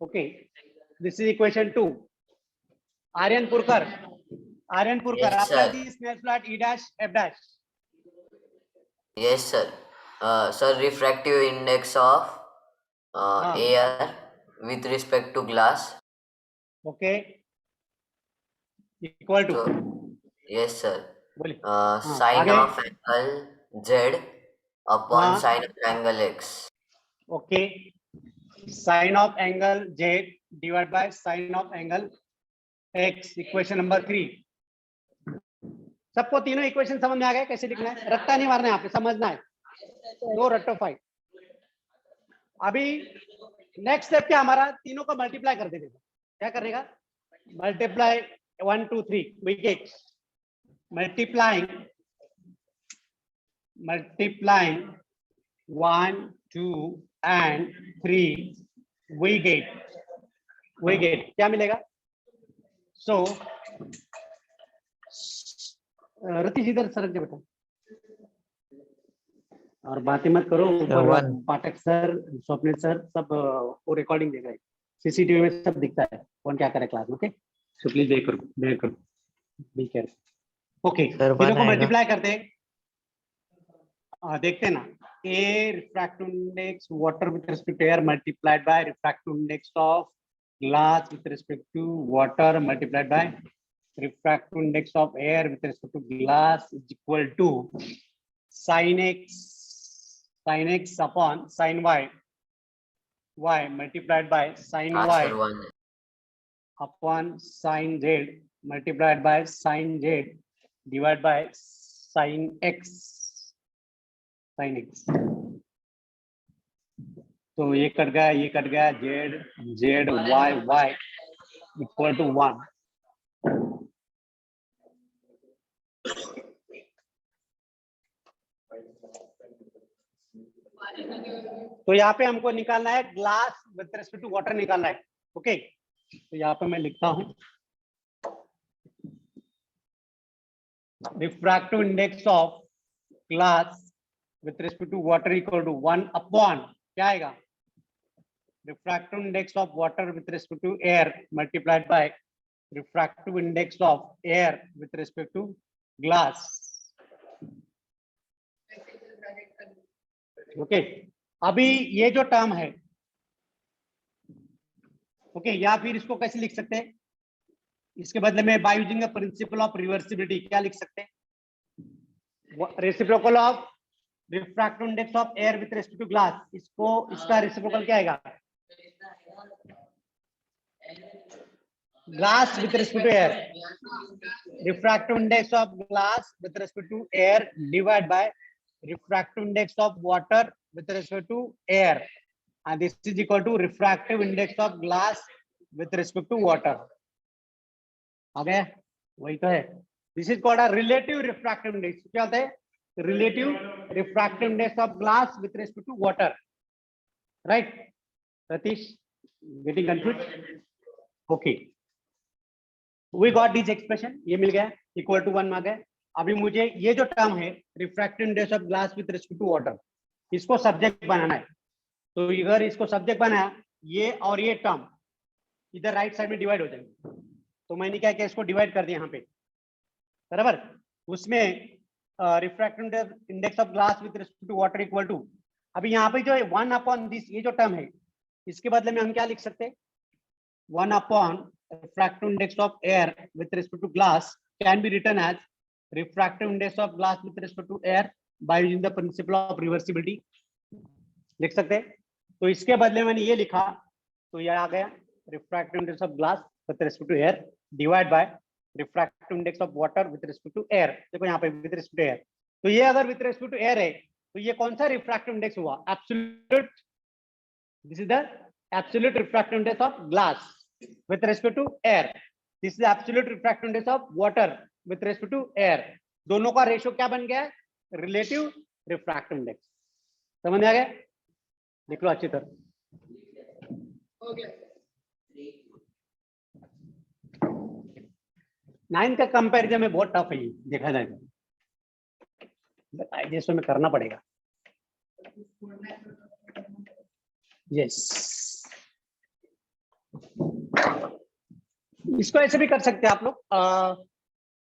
okay, this is equation 2. Aryanpurkar, Yes, apply sir. the Snell's law at E dash F dash. Yes, sir. Sir, refractive index of air with respect to glass. Okay, equal to, So, yes, sir. बोलिए। Sine आगे? of angle z upon हाँ। sine of angle x. okay, sin of angle z divided by sin of angle x, equation number 3। सबको तीनों equation समझ में आ गए कैसे लिखना है? रट्टा नहीं मारना है, यहाँ पे समझना है, नो रट्टोफाई। अभी नेक्स्ट स्टेप क्या हमारा? तीनों को मल्टीप्लाई कर देगा। क्या करेगा? Multiply 1 2 3, we get multiplying 1 2 and 3, we get क्या मिलेगा? सो रतीश इधर सरक जा बेटा, और बातें मत करो, ऊपर one. पाठक सर, स्वप्निल सर सब वो रिकॉर्डिंग देख रहे हैं, सीसीटीवी में सब दिखता है कौन क्या करे क्लास में। ओके, सो प्लीज बेयर करो, be careful. Okay, Sir, one तीनों को आएगा। मल्टीप्लाई करते हैं, देखते हैं ना। A refractive index water with respect to air multiplied by refractive index of glass with respect to water multiplied by refractive index of air with respect to glass is equal to sin x upon sin y multiplied by sin y Sir, 1. upon sin z multiplied by sin z divided by sin x, तो ये cut गया z y equal to 1। तो यहाँ पे हमको निकालना है glass with respect to water निकालना है। ओके, तो यहाँ पे मैं लिखता हूं refractive index of glass with respect to water equal to 1 upon क्या आएगा? refractive index of water with respect to air multiplied by refractive index of air with respect to glass। Okay, अभी ये जो टर्म है, okay, या फिर इसको कैसे लिख सकते हैं? इसके बदले में by using the principle of reversibility क्या लिख सकते हैं? Reciprocal of refractive index of air with respect to glass, इसका रेसिप्रोकल क्या आएगा? Glass with respect to air, refractive index of glass with respect to air divide by refractive index of water with respect to air, and this is equal to refractive index of glass with respect to water. आ गया? वही तो है, this is called a relative refractive index. क्या होता है? relative refractive index of glass with respect to water, right? Ratish, getting confused? Okay, we got this expression, ये मिल गया, equal to 1 आ गया। अभी मुझे ये जो टर्म है refractive index of glass with respect to water, इसको सब्जेक्ट बनाना है। तो अगर इसको सब्जेक्ट बनाया, ये और ये टर्म इधर राइट साइड में डिवाइड हो जाएंगे, तो मैंने क्या किया, इसको डिवाइड कर दिया यहाँ पे, बराबर। उसमें refractive index of glass with respect to water equal to, अभी यहाँ पे जो है 1 अपॉन दिस, ये जो टर्म है इसके बदले में हम क्या लिख सकते हैं? 1 upon refractive index of air with respect to glass can be written as refractive index of glass with respect to air by using the principle of reversibility, लिख सकते हैं। तो इसके बदले में मैंने ये लिखा, तो ये आ गया refractive index of glass with respect to air divide by refractive index of water with respect to air. देखो यहाँ पे विद रिस्पेक्ट टू एयर, तो ये अगर विद रिस्पेक्ट टू एयर है तो ये कौन सा रिफ्रैक्टिव इंडेक्स हुआ? Absolute, this is the absolute refractive index of glass with respect to air, this is absolute refractive index of water with respect to air. दोनों का रेशियो क्या बन गया? Relative refractive index. समझ आ गया? लिख लो अच्छी तरह। हो गया। 9 का कंपैरिजन में बहुत टफ है ये, देखा जाए तो आईजीएस में करना पड़ेगा। यस, इसको ऐसे भी कर सकते हैं आप लोग,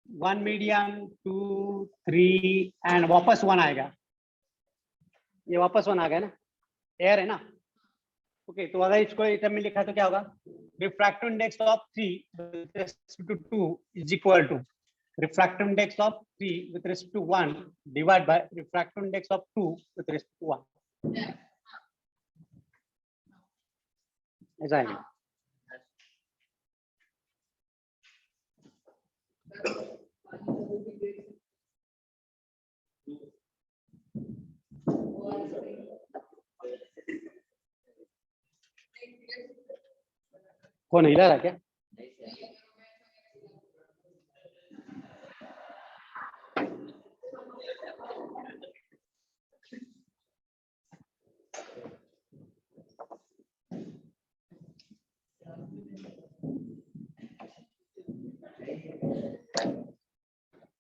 1 मीडियम 2 3 एंड वापस 1 आएगा, ये वापस 1 आ गया ना, एयर है ना। ओके, तो अगर इसको इधर में लिखा तो क्या होगा? Refractive index of 3 with respect to 2 is equal to refractive index of 3 with respect to 1 divided by refractive index of 2 with respect to 1, ऐसा है। कौन हिला रहा क्या?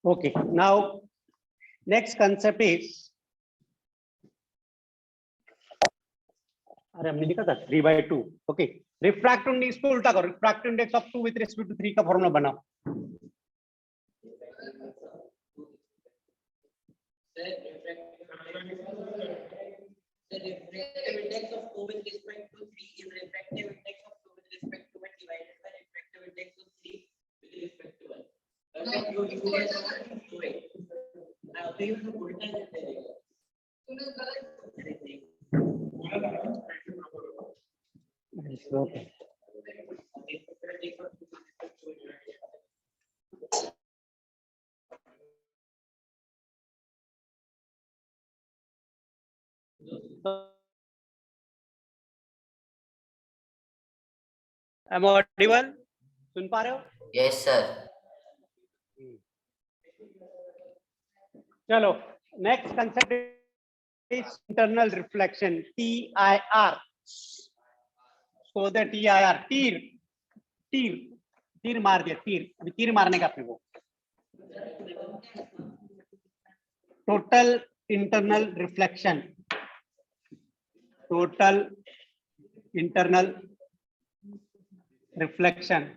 Okay, now next concept is, अरे हमने लिखा था 3/2। ओके, रिफ्रैक्टिव इंडेक्स को उल्टा करो, refractive index of 2 with respect to 3 का फॉर्मूला बनाओ। The refractive index of 2 with respect to 3 is refractive index of 2 with respect to 1 divided by refractive index of 3 with respect to 1. Now, do you have उल्टा करते हैं? तूने गलत Okay. Am I audible? सुन पा रहे हो? Yes, sir. चलो, next concept is internal reflection, TIR। So the TIR, तीर तीर तीर मार दिया, तीर, अभी तीर मारने का अपने को। Total internal reflection, total internal reflection,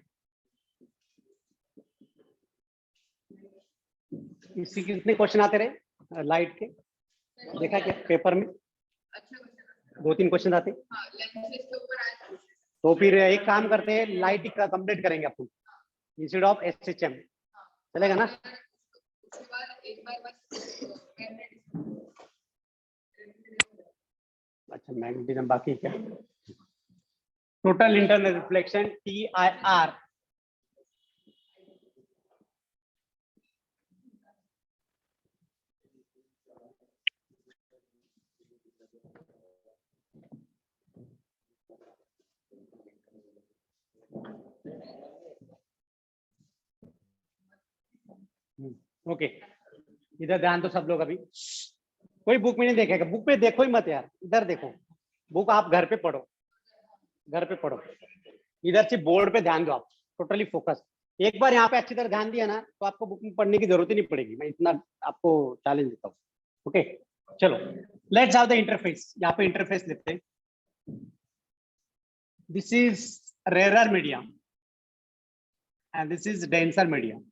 इसी कितने क्वेश्चन आते रहे लाइट के, देखा क्या पेपर में? अच्छा क्वेश्चन। 2-3 क्वेश्चन आते। हाँ, लेंसेज के ऊपर आया। तो फिर एक काम करते हैं, लाइट का कंप्लीट करेंगे अपन इंस्टेड ऑफ SHM, चलेगा ना? उसके बाद एक बार बस अच्छा, मैग्नेटिज्म बाकी क्या? Total internal reflection TIR, okay. इधर ध्यान दो सब लोग, अभी कोई बुक में नहीं देखेगा, बुक पे देखो ही मत यार, इधर देखो, बुक आप घर पे पढ़ो, घर पे पढ़ो, इधर से बोर्ड पे ध्यान दो आप, टोटली फोकस। एक बार यहाँ पे अच्छी तरह ध्यान दिया ना तो आपको बुक में पढ़ने की जरूरत ही नहीं पड़ेगी, मैं इतना आपको चैलेंज देता हूँ। ओके चलो, लेट्स हैव द इंटरफेस। यहाँ पे इंटरफेस लिखते हैं, this is rare medium and this is denser medium.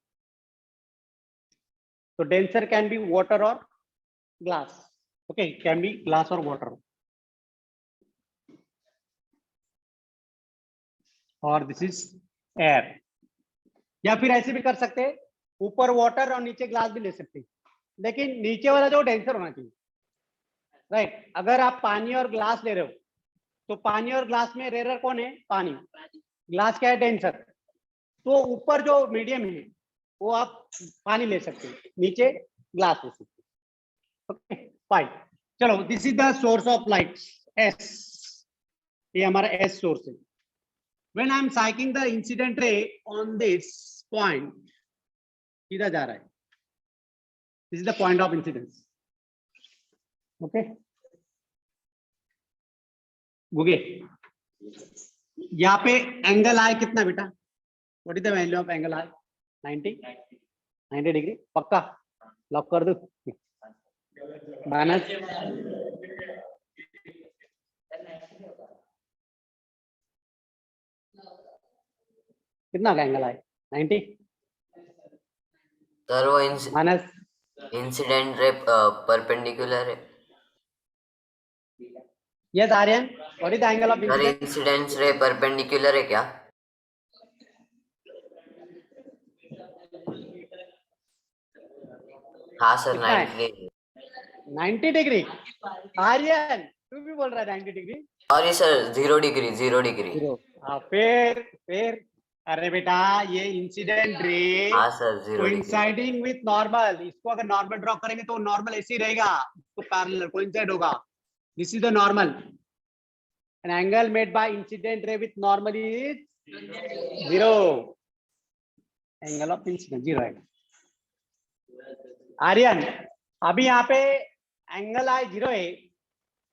So denser can be water or glass. Okay, it can be glass or water. Or this is air. या फिर ऐसे भी कर सकते हैं, ऊपर वाटर और नीचे ग्लास भी ले सकते हैं, लेकिन नीचे वाला जो डेंसर होना चाहिए, राइट? अगर आप पानी और ग्लास ले रहे हो तो पानी और ग्लास में रेयर कौन है? पानी। ग्लास क्या है? डेंसर। तो ऊपर जो मीडियम है वो आप पानी ले सकते हैं, नीचे ग्लास ले सकते हैं। Okay fine. चलो, this is the source of light S, ये हमारा एस सोर्स है. When I am psyching the incident ray on this point, सीधा जा रहा है. This is the point of incidence. Okay, गुगे यहाँ पे एंगल आई कितना बेटा? What is the value of angle I? 90 degree. पक्का लॉक कर दो. माइनस कितना का एंगल आई? 90 सर वो माइनस. इंसिडेंट रे परपेंडिकुलर है. Yes Aryan, what is the angle of sir incidence? Incident ray perpendicular है क्या? हाँ सर, कितना है? 90. 90 डिग्री. आर्यन तू भी बोल रहा है 90 degree. Sorry sir, 0 degree, 0 degree. हाँ, फिर अरे बेटा ये इंसिडेंट रे हाँ sir, 0 degree. Coinciding with normal. इसको अगर नॉर्मल ड्रॉ करेंगे तो नॉर्मल ऐसे ही रहेगा, इसको पैरेलल कोइंसाइड होगा. This is the normal. An angle made bye incident ray with normal is 0. Angle of incident 0 है. आर्यन अभी यहाँ पे एंगल आई 0 है,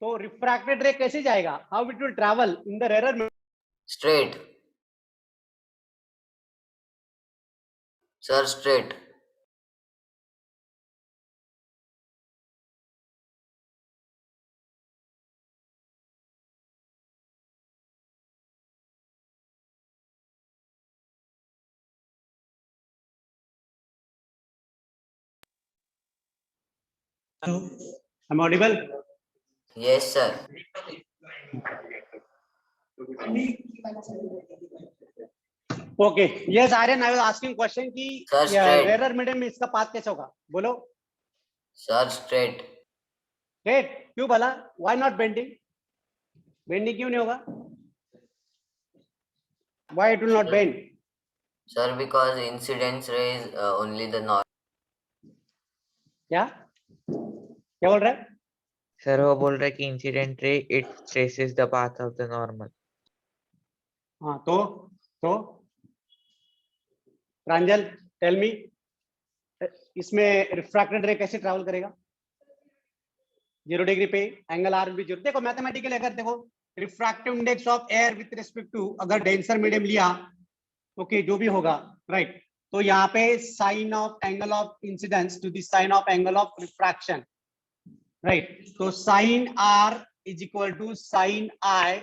तो रिफ्रैक्टेड रे कैसे जाएगा? How it will travel in the rare? Straight sir, straight. I'm audible? Yes sir. Okay. Yes, Aryan, I was asking question कि Sir, straight. Rare medium में इसका पाथ कैसे होगा? बोलो. Sir straight. स्ट्रेट क्यों भला? Why not bending? Bending क्यों नहीं होगा? Why it will not bend? Sir, because incidence ray is only the norm. क्या बोल रहा है? सर वो बोल रहे कि इंसिडेंट रे it traces the path of the normal. हाँ तो प्रांजल टेल मी, इसमें रिफ्रैक्टेड रे कैसे ट्रैवल करेगा? 0 डिग्री पे एंगल आर भी 0. देखो मैथमेटिकली अगर देखो refractive index of air with respect to अगर डेंसर मीडियम लिया, ओके जो भी होगा राइट, तो यहाँ पे sine of angle of incidence to the sine of angle of refraction right. तो sine r is equal to sine I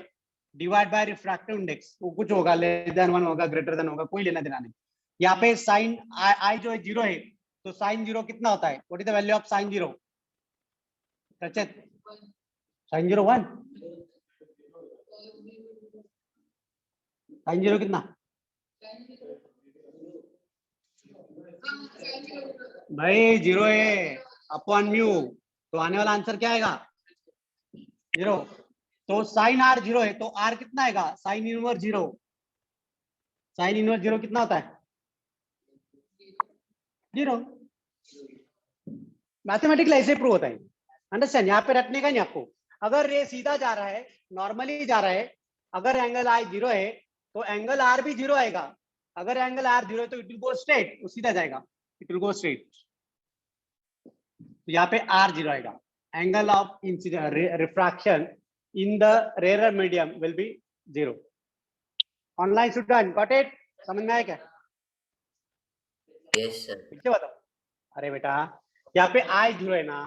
divide by refractive index. वो कुछ होगा, लेस देन 1 होगा, ग्रेटर देन होगा, कोई लेना देना नहीं. यहाँ पे साइन आई जो है 0 है, तो साइन 0 कितना होता है? What is the value of sine 0? रचित, साइन 0 1. साइन 0 कितना भाई? 0 है अपॉन म्यू, तो आने वाला आंसर क्या आएगा? 0. तो साइन आर 0 है, तो आर कितना आएगा? Sine inverse 0. साइन इनवर्स 0 कितना होता है? 0. मैथमेटिकली ऐसे प्रूव होता है. अंडरस्टैंड? यहाँ पे रखने का नहीं आपको. अगर रे सीधा जा रहा है, नॉर्मली जा रहा है, अगर एंगल आई 0 है तो एंगल आर भी 0 आएगा. अगर एंगल आर 0 है तो इट विल गो स्ट्रेट, वो सीधा जाएगा, इट विल गो स्ट्रेट. तो यहाँ पे आर 0 आएगा. Angle of refraction in the rare medium will be 0. Online student got it? समझ में आया क्या? Yes sir. ठीक है बताओ. अरे बेटा यहाँ पे आई 0 है ना,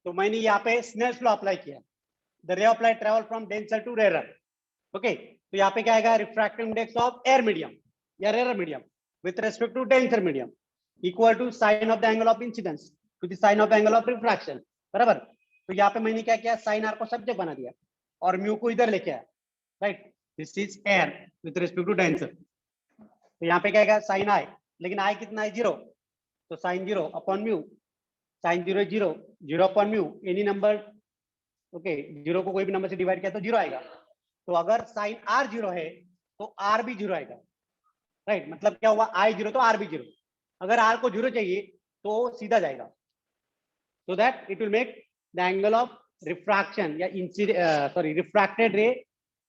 तो मैंने यहाँ पे स्नेल्स लॉ अप्लाई किया. The ray of light travel from denser to rare. Okay, तो यहाँ पे क्या आएगा? Refractive index of air medium या rare medium with respect to denser medium equal to sine of the angle of incidence to the sine of angle of refraction. बराबर. तो यहाँ पे मैंने क्या किया? साइन आर को सब्जेक्ट बना दिया और म्यू को इधर लेके आया. Right, this is air with respect to denser. तो यहाँ पे क्या आएगा? साइन आई, लेकिन आई कितना है? 0. तो sine 0 upon mu. Sine 0 0, 0 upon mu, any number. Okay, 0 को कोई भी नंबर से डिवाइड किया तो 0 आएगा. तो अगर साइन आर 0 है तो आर भी 0 आएगा. राइट, मतलब क्या हुआ? आई 0 तो आर भी 0. अगर आर को 0 चाहिए तो सीधा जाएगा, so that it will make the angle of refraction या sorry refracted ray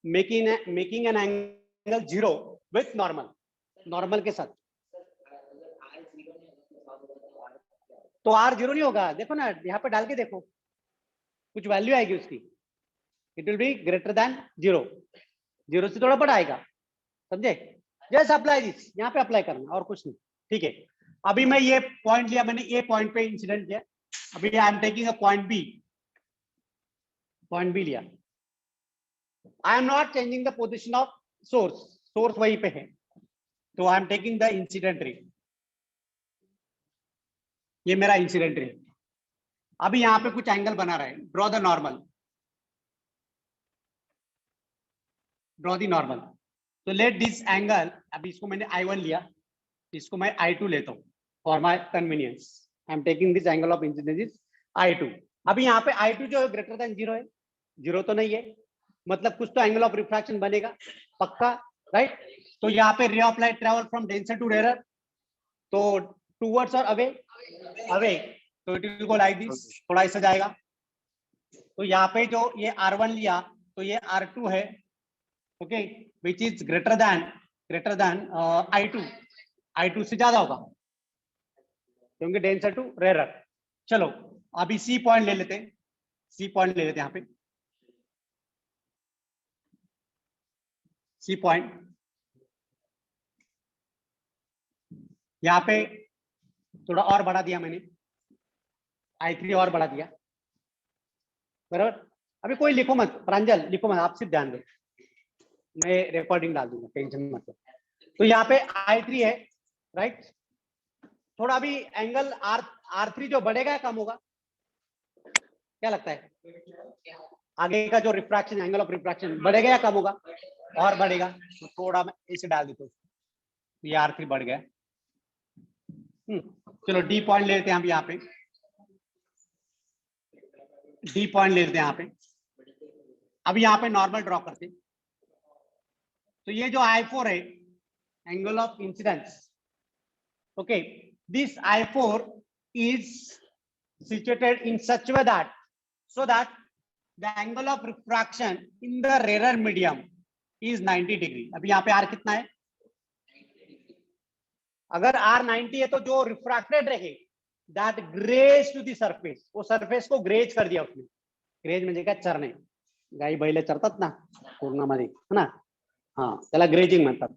making an angle 0 with normal के साथ। तो R 0 नहीं होगा, देखो ना यहाँ पे डाल के देखो, कुछ वैल्यू आएगी उसकी, it will be greater than 0 से थोड़ा बड़ा आएगा, समझे? जस्ट अप्लाई दिस, यहाँ पे अप्लाई करना और कुछ नहीं, ठीक है। अभी मैं ये पॉइंट लिया, मैंने ए पॉइंट पे इंसिडेंट किया, अभी I am taking a point B लिया। I am not changing the position of source वहीं पे है, तो I am taking the incident ray, ये मेरा इंसिडेंट रे। अभी यहाँ पे कुछ एंगल बना रहा है, ड्रॉ द नॉर्मल, तो लेट दिस एंगल, अभी इसको मैंने I1 लिया, इसको मैं I2 लेता हूँ for my convenience. I am taking this angle of incidence is I2। अभी यहाँ पे I2 जो है ग्रेटर देन 0 है, 0 तो नहीं है, मतलब कुछ तो एंगल ऑफ रिफ्रैक्शन बनेगा पक्का, राइट? तो यहाँ पे ray of light travel from denser to rare, तो टूवर्ड्स और अवे, तो it will go like this, थोड़ा ऐसा जाएगा। तो यहाँ पे जो ये R1 लिया, तो ये R2 है, okay, which is greater then I2 से ज्यादा होगा क्योंकि डेंसर टू रेयर। चलो अभी सी पॉइंट ले लेते हैं, यहाँ पे सी पॉइंट, यहाँ पे थोड़ा और बढ़ा दिया मैंने, I3 और बढ़ा दिया, बराबर। अभी कोई लिखो मत, प्रांजल लिखो मत, आप सिर्फ ध्यान दो, मैं रिकॉर्डिंग डाल दूंगा, टेंशन मत लो। तो यहाँ पे I3 है, राइट? थोड़ा अभी एंगल R3 जो बढ़ेगा या कम होगा, क्या लगता है? आगे का जो रिफ्रैक्शन, एंगल ऑफ रिफ्रैक्शन बढ़ेगा या कम होगा? और बढ़ेगा, तो थोड़ा मैं इसे डाल देता हूँ, ये R3 बढ़ गया। चलो डी पॉइंट ले लेते हैं, यहाँ पे डी पॉइंट ले लेते हैं यहाँ पे। अब यहाँ पे नॉर्मल ड्रॉ करते, तो ये जो I4 है, angle of incidence, okay, this I4 is situated in such way that so that the angle of refraction in the rarer medium is 90 degree। अभी यहाँ पे R कितना है? अगर R 90 है तो जो रिफ्रैक्टेड रहे that graze to the surface, वो सरफेस को ग्रेज कर दिया उसने। ग्रेज म्हणजे काय? चरणे, गाई बैल चरतात ना पूर्णामध्ये, है ना? हाँ, त्याला ग्रेजिंग म्हणतात,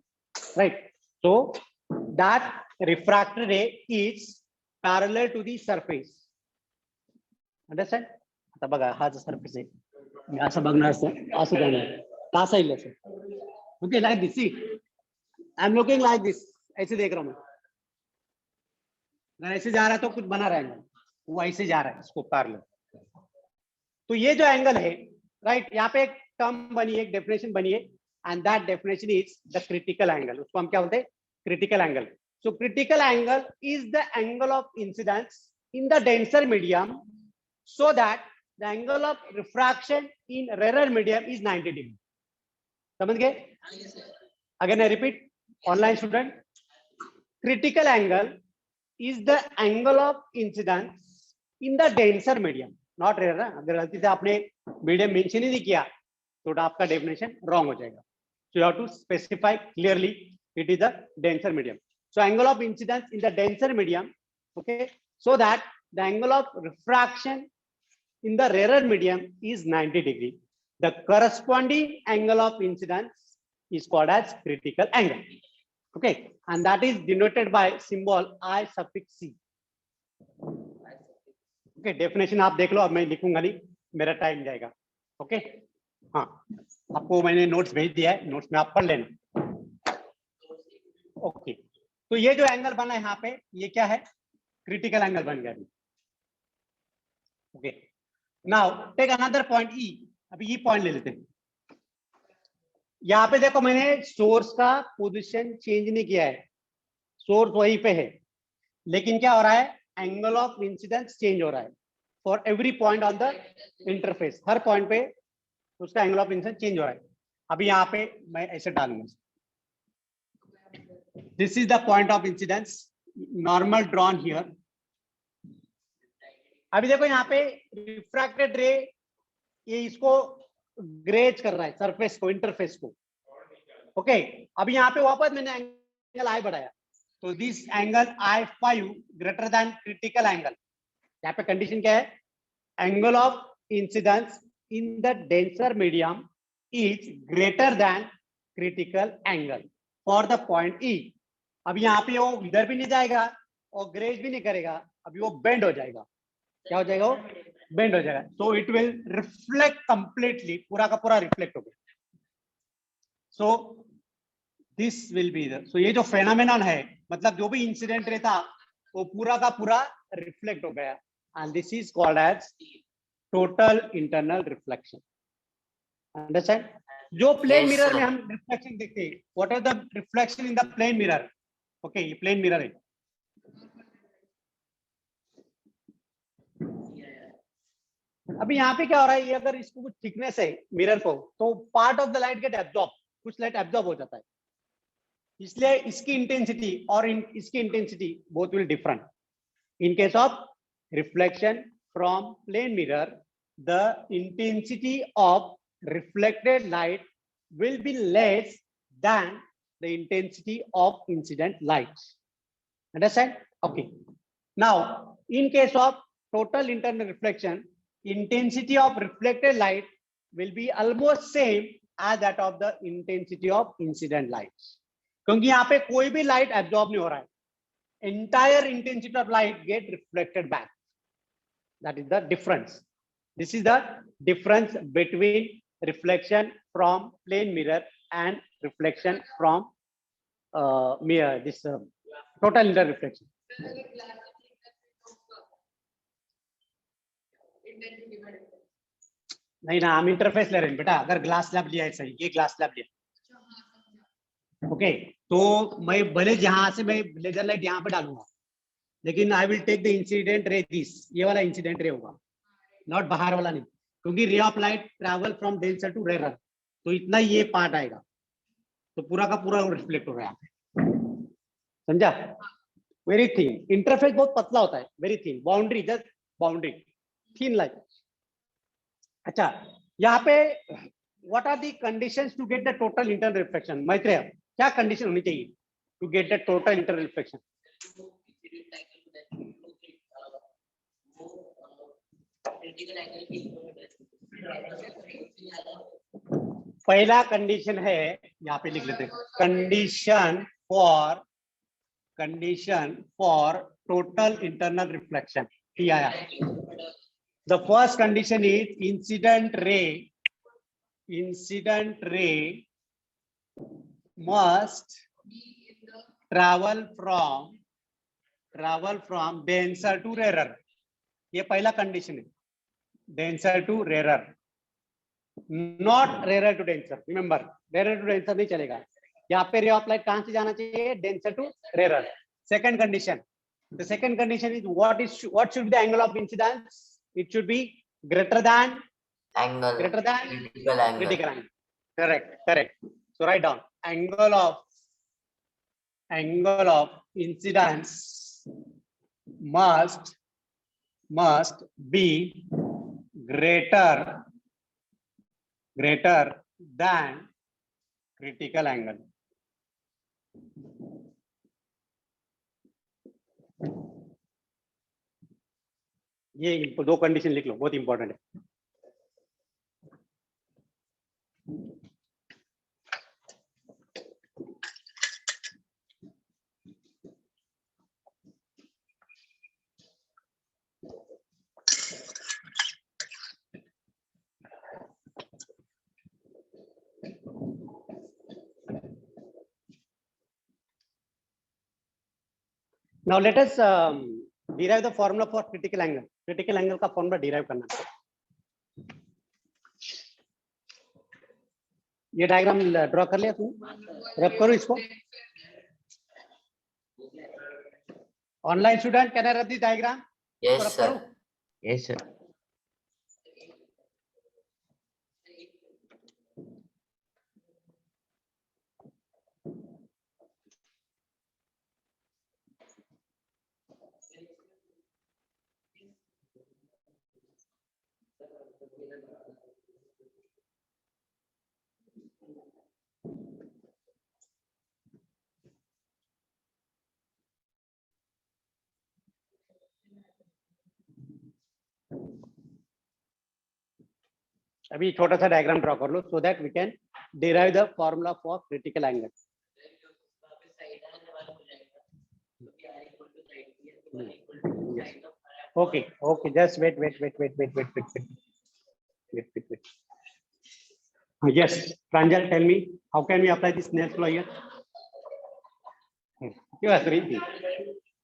right? So that refracted ray is parallel to the surface, understand? आता बघा हा जो सरफेस आहे, मी असं बघणार असं जाणार, का असं येईल असं, okay, like this, see I am looking like this, ऐसे देख रहा हूं मैं, अगर ऐसे जा रहा है तो कुछ बना रहेगा, वो ऐसे जा रहा है, इसको पैरेलल। तो ये जो एंगल है, राइट, यहाँ पे एक टर्म बनी है, एक डेफिनेशन बनी है, and that definition is the critical angle. उसको हम क्या बोलते हैं? Critical angle. So critical angle is the angle of incidence in the denser medium, so that the angle of refraction in rarer medium is 90 degree. समझ गए? Again I repeat, online student, critical angle is the angle of incidence in the denser medium, not rarer। अगर गलती से आपने medium mention ही नहीं किया तो आपका डेफिनेशन रॉन्ग हो जाएगा। So you have to specify clearly it is the denser medium. So angle of incidence in the denser medium, okay, so that the angle of refraction in the rarer medium is 90 degree. The corresponding angle of incidence is called as critical angle, okay, and that is denoted by symbol I suffix C. Okay, definition आप देख लो, अब मैं लिखूंगा नहीं, मेरा time जाएगा, okay? हाँ, आपको मैंने नोट्स भेज दिया है, नोट्स में आप पढ़ लेना, ओके। तो ये जो एंगल बना है यहाँ पे, ये क्या है? क्रिटिकल एंगल बन गया, okay. Now take another point E, अभी ई पॉइंट ले लेते हैं। यहाँ पे देखो, मैंने सोर्स का पोजीशन चेंज नहीं किया है, सोर्स वहीं पे है, लेकिन क्या हो रहा है? एंगल ऑफ इंसिडेंस चेंज हो रहा है for every point on the interface, her point पे उसका एंगल ऑफ इंसिडेंस चेंज हो रहा है। अभी यहाँ पे मैं ऐसे डालूंगा, this is the point of incidence, normal drawn here। अभी देखो यहाँ पे रिफ्रैक्टेड रे ये इसको ग्रेज कर रहा है सरफेस को, इंटरफेस को। ओके, अब यहाँ पे वापस मैंने एंगल आई बढ़ाया, तो this angle I5 greater than critical angle. यहाँ पे कंडीशन क्या है? Angle of incidence in the denser medium is greater than critical angle for the point E। अब यहाँ पे वो इधर भी नहीं जाएगा और ग्रेज भी नहीं करेगा, अभी वो बेंड हो जाएगा। क्या हो जाएगा? वो बेंड हो जाएगा। So it will reflect completely, पूरा का पूरा रिफ्लेक्ट हो गया। सो दिस विल बी सो ये जो फेनोमेनन है, मतलब जो भी इंसिडेंट रहता वो पूरा का पूरा रिफ्लेक्ट हो गया, and this is called as total internal reflection. Understand? जो प्लेन Yes, मिरर sir. में हम रिफ्लेक्शन देखते हैं, what are the reflection in the plane mirror? Okay, ये प्लेन मिरर है। अभी यहाँ पे क्या हो रहा है, ये अगर इसको कुछ थिकनेस है मिरर को, तो part of the light get absorb, कुछ लाइट एब्जॉर्ब हो जाता है, इसलिए इसकी इंटेंसिटी और इसकी intensity both will different. In case of reflection from plane mirror, the intensity of reflected light will be less than the intensity of incident lights. Understand? Okay. Now, in case of total internal reflection, intensity of reflected light will be almost same as that of the intensity of incident lights. क्योंकि यहाँ पे कोई भी light absorb नहीं हो रहा है, entire intensity of light get reflected back. That is the difference. This is the difference between reflection from plane mirror and reflection from mirror, this total inter reflection. नहीं ना, हम इंटरफेस ले रहे हैं बेटा। अगर ग्लास स्लैब लिया है, सही, ये ग्लास स्लैब लिया, ओके, तो मैं भले जहां से मैं लेजर लाइट यहाँ पे डालूंगा, लेकिन I will take the incident ray, this, ये वाला इंसिडेंट रे होगा, नॉट बाहर वाला नहीं, क्योंकि ray of light travel from denser to rarer, तो इतना ये पार्ट आएगा, तो पूरा का पूरा रिफ्लेक्ट हो रहा है। समझा? वेरी थिन इंटरफेस, बहुत पतला होता है, very thin boundary, just boundary, thin light. अच्छा, यहाँ पे what are the conditions to get the total internal reflection? Maitreya, क्या कंडीशन होनी चाहिए to get the total internal reflection? पहला कंडीशन है, यहाँ पे लिख लेते हैं, condition for total internal reflection. आया, the first condition is incident ray must travel from denser to rarer. ये पहला कंडीशन है, denser to rarer, not rarer to denser. Remember, rarer to denser नहीं चलेगा। यहाँ पे रे ऑफ लाइट कहां से जाना चाहिए? Denser to rarer. Second condition, the second condition is what should be the angle of incidence? It should be greater than Critical angle. critical angle. Correct. So write down angle of incidence must be greater than critical angle. ये दो condition लिख लो, बहुत important है। Now let us derive the formula for critical angle. Critical angle का formula derive करना है। ये diagram draw कर लिया तू? रब करो इसको। Online student, can I rub this diagram? Yes, sir. Yes, sir. अभी छोटा सा डायग्राम ड्रॉ कर लो so that we can derive the formula for critical angle. Okay, okay, just wait. Yes, Pranjal, tell me, how can we apply this Snell's law here? क्यों हंस रही थी?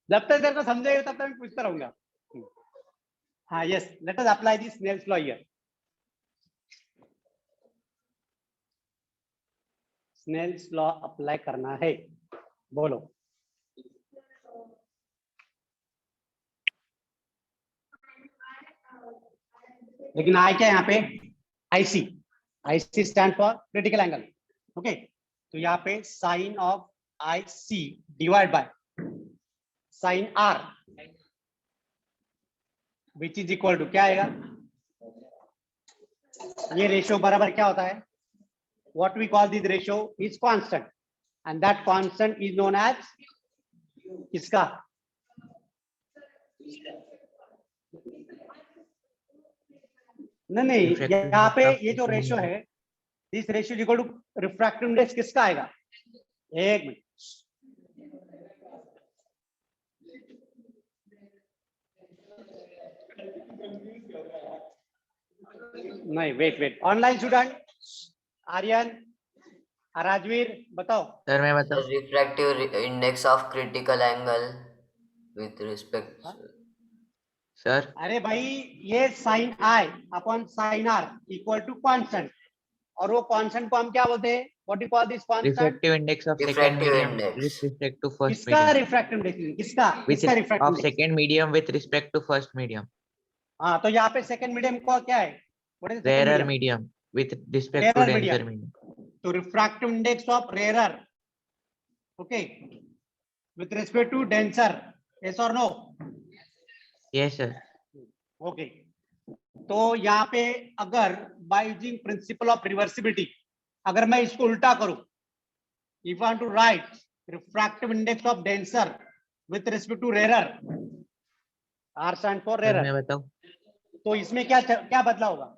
जब तक तेरे को समझेगा तब तक मैं पूछता रहूंगा. हाँ, yes, let us apply this Snell's law here. Snell's law apply करना है, बोलो. लेकिन आई क्या यहाँ पे? IC. IC stand for critical angle. Okay, तो यहाँ पे sine of IC divide by sine R which is equal to क्या आएगा? ये रेशियो बराबर क्या होता है? What we call this ratio is constant and that constant is known as किसका? नहीं, यहाँ पे ये जो रेशियो है, this ratio equal to refractive index किसका आएगा? एक मिनट, नहीं, wait. Online student Aryan, Rajveer, बताओ. सर मैं The बताऊं? refractive index of critical angle with respect. Sir अरे भाई, ये sine I upon sine R equal to constant, और वो कांस्टेंट को हम क्या बोलते हैं? What you call this constant? refractive index of second Refractive medium index. with respect to first किसका medium. Refractive index? किसका With किसका of refractive index? second medium with respect to first medium. हाँ, तो यहाँ पे सेकंड मीडियम को क्या है? What is Rarer second medium? medium with respect to Rarer denser medium. medium. तो refractive index of rarer, okay, with respect to denser, yes और no? Yes sir. Okay, तो यहाँ पे अगर by using principle of reversibility, अगर मैं इसको उल्टा करूं, if I want to write refractive index of denser with respect to rarer, R stand for sir rarer, मैं बताऊं? तो इसमें क्या बदला होगा?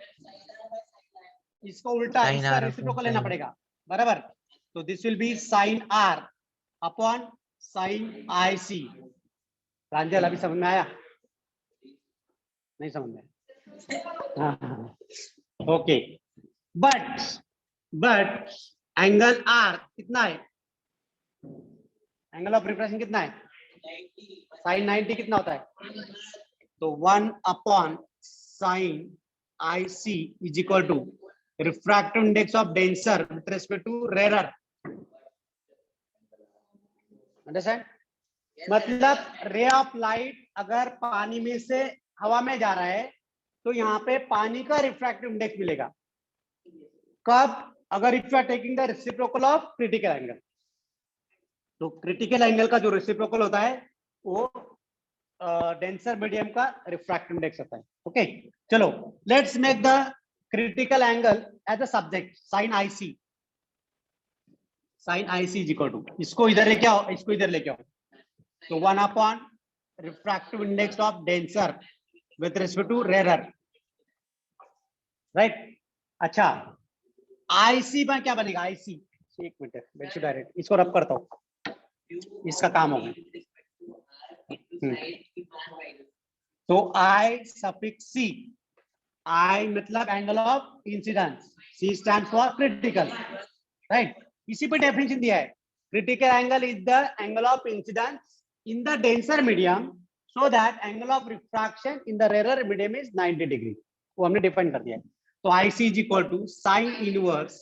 इसको उल्टा, Sin इसका R रेसिप्रोकल upon लेना sin. पड़ेगा, बराबर? तो this will be sine R upon sine IC. Pranjal, अभी समझ में आया? नहीं समझ में? हाँ, ओके. बट एंगल R कितना है? एंगल ऑफ रिफ्रैक्शन कितना है? साइन 90 कितना होता है? तो 1 upon sine IC is equal to refractive index of denser with respect to rarer. Understand? मतलब रे ऑफ लाइट अगर पानी में से हवा में जा रहा है तो यहाँ पे पानी का रिफ्रैक्टिव इंडेक्स मिलेगा. कब? अगर if you are taking the reciprocal of critical angle. तो क्रिटिकल एंगल का जो रेसिप्रोकल होता है वो डेंसर मीडियम का रिफ्रैक्टिव इंडेक्स होता है. ओके, चलो let's make the critical angle as a subject sine IC. Sine IC is equal to, इसको इधर लेके आओ, इसको इधर लेके आओ, तो 1 upon refractive index of denser with respect to rarer, right? अच्छा, IC में क्या बनेगा? IC, एक मिनट, डायरेक्ट इसको रब करता हूँ, इसका काम होगा. तो I सफिक्स C, I मतलब angle of incidence, C stand for critical, right? इसी पे डेफिनेशन दिया है, critical angle is the angle of incidence in the denser medium so that angle of refraction in the rarer medium is 90 degree. वो हमने define कर दिया है. तो IC is equal to sine inverse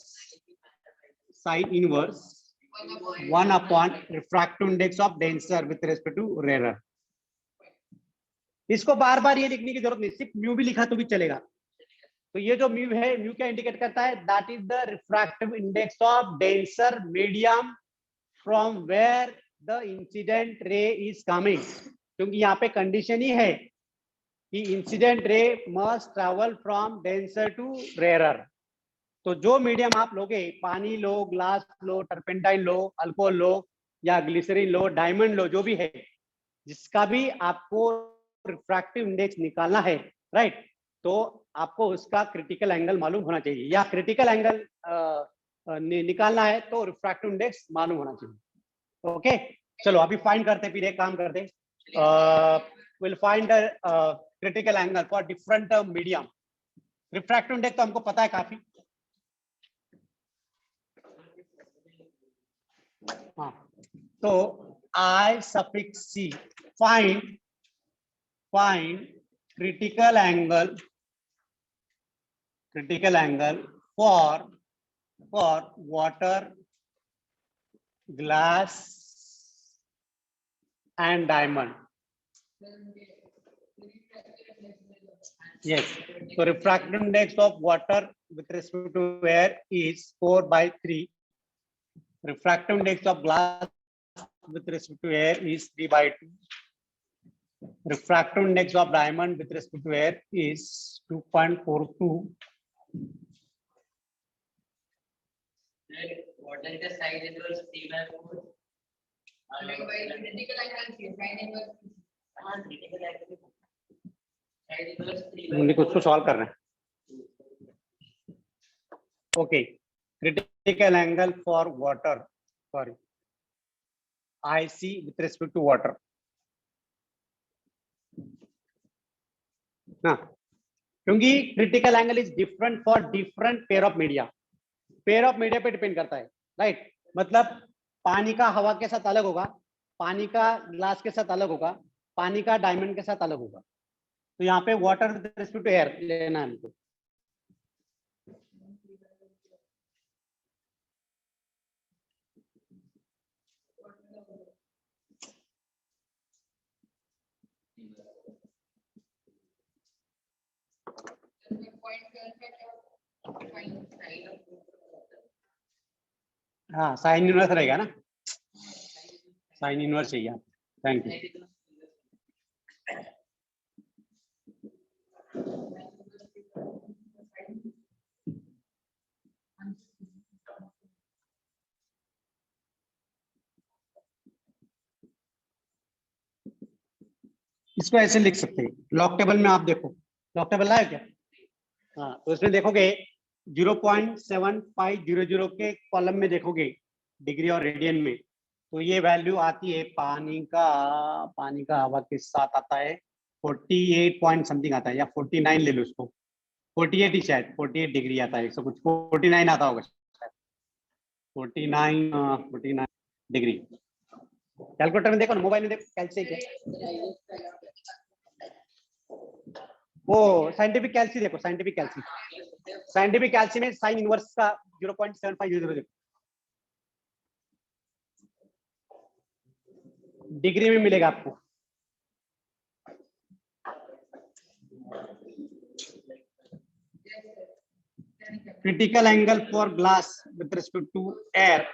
1 upon refractive index of denser with respect to rarer. इसको बार बार ये लिखने की जरूरत नहीं, सिर्फ म्यू भी लिखा तो भी चलेगा. तो ये जो म्यू है, म्यू क्या इंडिकेट करता है? That is the refractive index of denser medium from where the incident ray is coming. क्योंकि यहाँ पे कंडीशन ही है कि incident ray must travel from denser to rarer. तो जो मीडियम आप लोगे, पानी लो, ग्लास लो, टर्पेंटाइन लो, अल्कोहल लो या ग्लिसरीन लो, डायमंड लो, जो भी है, जिसका भी आपको रिफ्रैक्टिव इंडेक्स निकालना है, राइट? तो आपको उसका क्रिटिकल एंगल मालूम होना चाहिए, या क्रिटिकल एंगल निकालना है तो रिफ्रैक्टिव इंडेक्स मालूम होना चाहिए। ओके, चलो अभी फाइंड करते, फिर एक काम करते, will find critical angle for different medium. Refractive index तो हमको पता है काफी, हाँ, तो I suffix C, find critical angle for water, glass and diamond. Yes, so refractive index of water with respect to air is 4/3. Refractive index of glass with respect to air is 3/2. Refractive index of diamond with respect to air is 2.42. What is the side inverse 3/4? Critical angle is sine inverse. Critical angle. Side inverse 3/4. मुझे कुछ तो solve कर रहे हैं। Okay, critical angle for water, sorry, IC with respect to water. हाँ, क्योंकि critical angle is different for different pair of media, pair of media पे depend करता है, राइट? मतलब पानी का हवा के साथ अलग होगा, पानी का ग्लास के साथ अलग होगा, पानी का डायमंड के साथ अलग होगा। तो यहाँ पे water with respect to air लेना है हमको। हाँ, साइन इनवर्स रहेगा ना, साइन इनवर्स चाहिए। Thank you. इसको ऐसे लिख सकते हैं, लॉग टेबल में आप देखो, लॉग टेबल आया क्या? हाँ, तो इसमें देखोगे 0.7500 के कॉलम में देखोगे डिग्री और रेडियन में, तो ये वैल्यू आती है पानी का हवा के साथ आता है 48 पॉइंट समथिंग आता है, या 49 ले लो उसको, 48 ही शायद, 48 डिग्री आता है, कुछ 49 आता होगा शायद, 49 डिग्री। कैलकुलेटर में देखो ना, मोबाइल में देखो, कैलसी क्या, वो साइंटिफिक कैलसी देखो, साइंटिफिक कैलसी में साइन इनवर्स का 0.7500 देखो, डिग्री में मिलेगा आपको। Critical angle for glass with respect to air,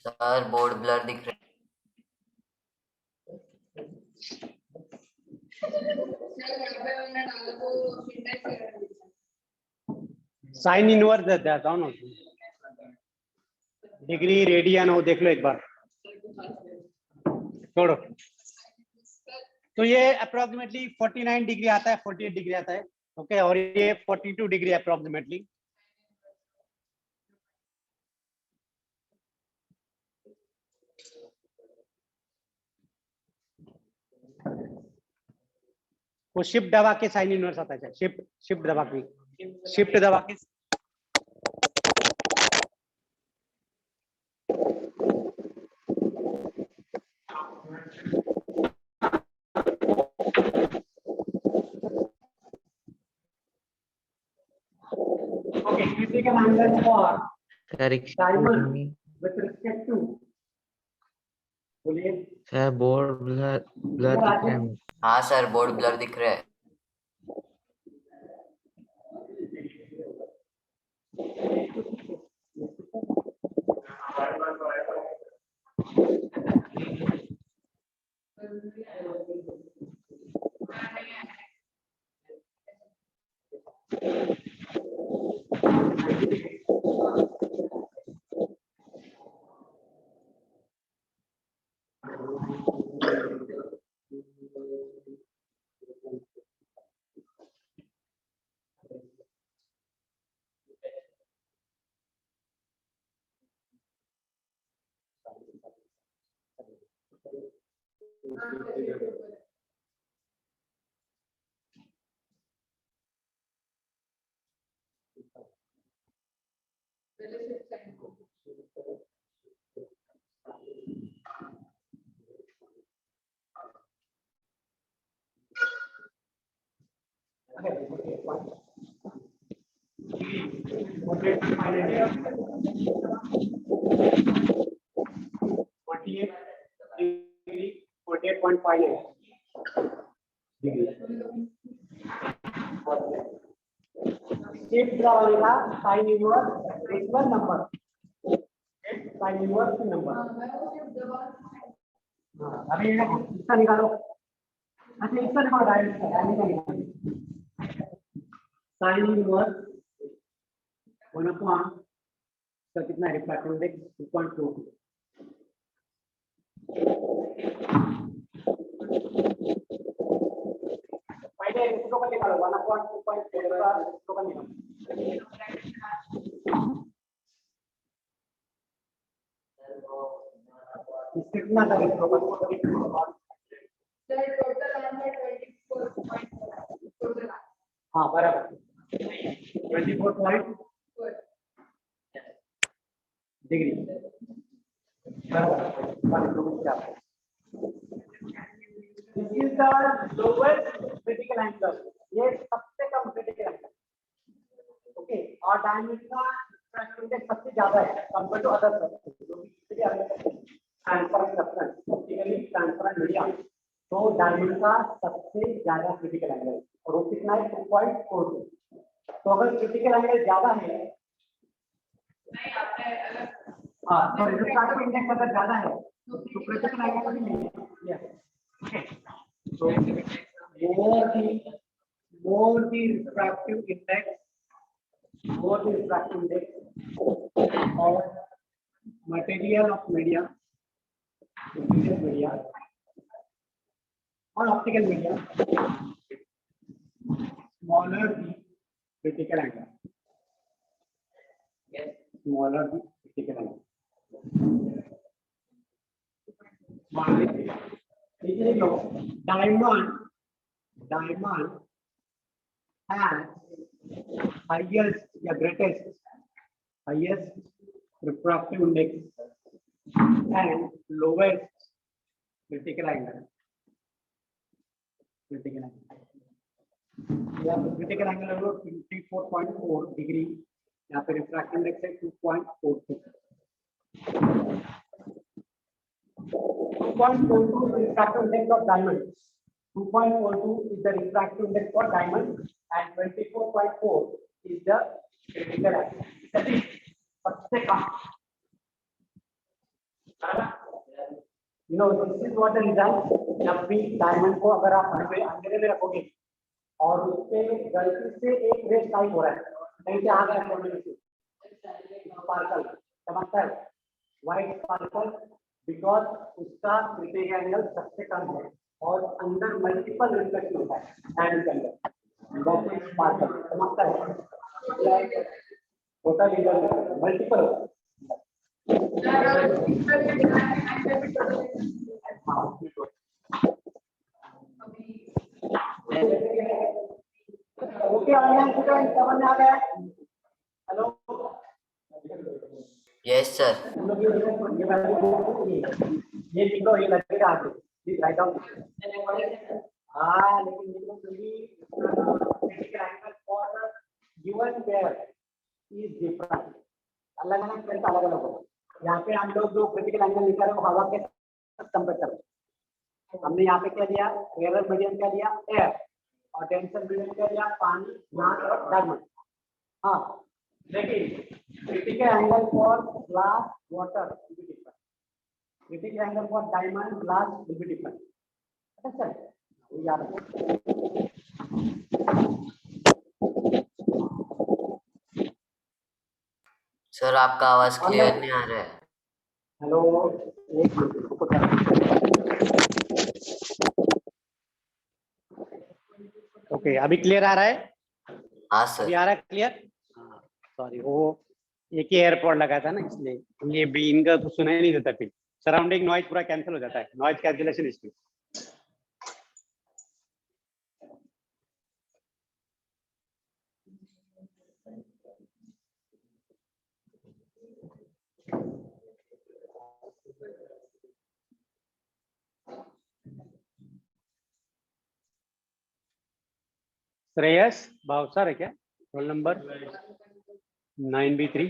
sir board blur दिख रहा है। Sine inverse down, degree radian हो देख लो एक बार, छोड़ो। तो ये अप्रोक्सीमेटली 49 डिग्री आता है, 48 डिग्री आता है, ओके, और ये 42 डिग्री अप्रोक्सीमेटली। वो शिफ्ट दबा के साइन इनवर्स आता है, शिफ्ट दबा के, शिफ्ट दबा के। Okay, critical angle for Sir, excuse diamond me. with respect to बोलिए। सर बोर्ड ब्लर ब्लर दिख रहा है मुझे। हाँ सर, बोर्ड ब्लर दिख रहा है। शेप ड्रा होगा sine inverse rational number, sine inverse number. हाँ, अभी इसका निकालो। अच्छा, इसका निकालो, डायरेक्ट साइन इनवर्स 1 का कितना है? Refractive index 2.42। पहले इसको का निकालो, 1/2.4 का इसको का निकालो। इससे कितना था इसको का? सर टोटल आंसर 24.4 हाँ, बराबर 24 डिग्री बराबर। This is the lowest critical angle. ये सबसे कम critical angle, ओके। और डायमीटर का refractive index सबसे ज्यादा है compare to other substance, transparent substance, optically transparent media. तो डायमीटर का सबसे ज्यादा क्रिटिकल एंगल, और वो कितना है? 2.42। तो अगर क्रिटिकल एंगल ज्यादा है, नहीं आपने अलग हाँ, तो रिफ्रैक्टिव इंडेक्स अगर ज्यादा है तो क्रिटिकल एंगल भी नहीं है। Yes, so more the refractive index, or material of media, or optical media, smaller the critical angle. Yes, smaller the critical angle. Diamond has highest refractive index and lowest critical angle. यहाँ पे critical angle है 24.4 degree, यहाँ पे refractive index है 2.42. 2.42 is the refractive index of diamond. 2.42 is the refractive index for diamond, and 24.4 is the critical angle. सभी सबसे कम। You know, this is what the result. जब भी डायमंड को अगर आप अंधेरे में रखोगे और उससे गलती से एक रे स्ट्राइक हो रहा है, कहीं से आ गया स्पार्कल, समझता है? व्हाइट स्पार्कल, बिकॉज उसका क्रिटिकल एंगल सबसे कम है और अंदर मल्टीपल रिफ्लेक्शन होता है टाइम के अंदर, स्पार्कल, समझता है? टोटल इंटर मल्टीपल होता है। ओके, ऑनलाइन स्टूडेंट समझ में आ गया? Hello, yes sir. ये लिखो, ये लगेगा आगे, प्लीज राइट डाउन। हाँ, लेकिन लिखो जल्दी, critical angle for given pair is different, अलग अलग पेड़ अलग अलग हो। यहाँ पे हम लोग जो क्रिटिकल एंगल निकाल रहे हैं वो हवा के टेम्परेचर। हमने यहाँ पे क्या लिया, रेयर मीडियम क्या लिया, एयर, और डेंसर मीडियम क्या लिया, पानी, ग्लास और डायमंड। हाँ, लेकिन critical angle for glass water will be different, critical angle for diamond glass will be different. अच्छा सर, याद रखो। सर आपका आवाज क्लियर नहीं आ रहा है। हेलो, एक ओके, अभी क्लियर आ रहा है? हाँ अभी सर। आ रहा है क्लियर? सॉरी, वो एक ही एयरपोर्ट लगा था ना, इसलिए ये भी इनका तो सुनाई नहीं देता, फिर सराउंडिंग नॉइज पूरा कैंसिल हो जाता है, नॉइज कैंसिलेशन इसमें। श्रेयस भावसर है क्या? Roll number 9B3।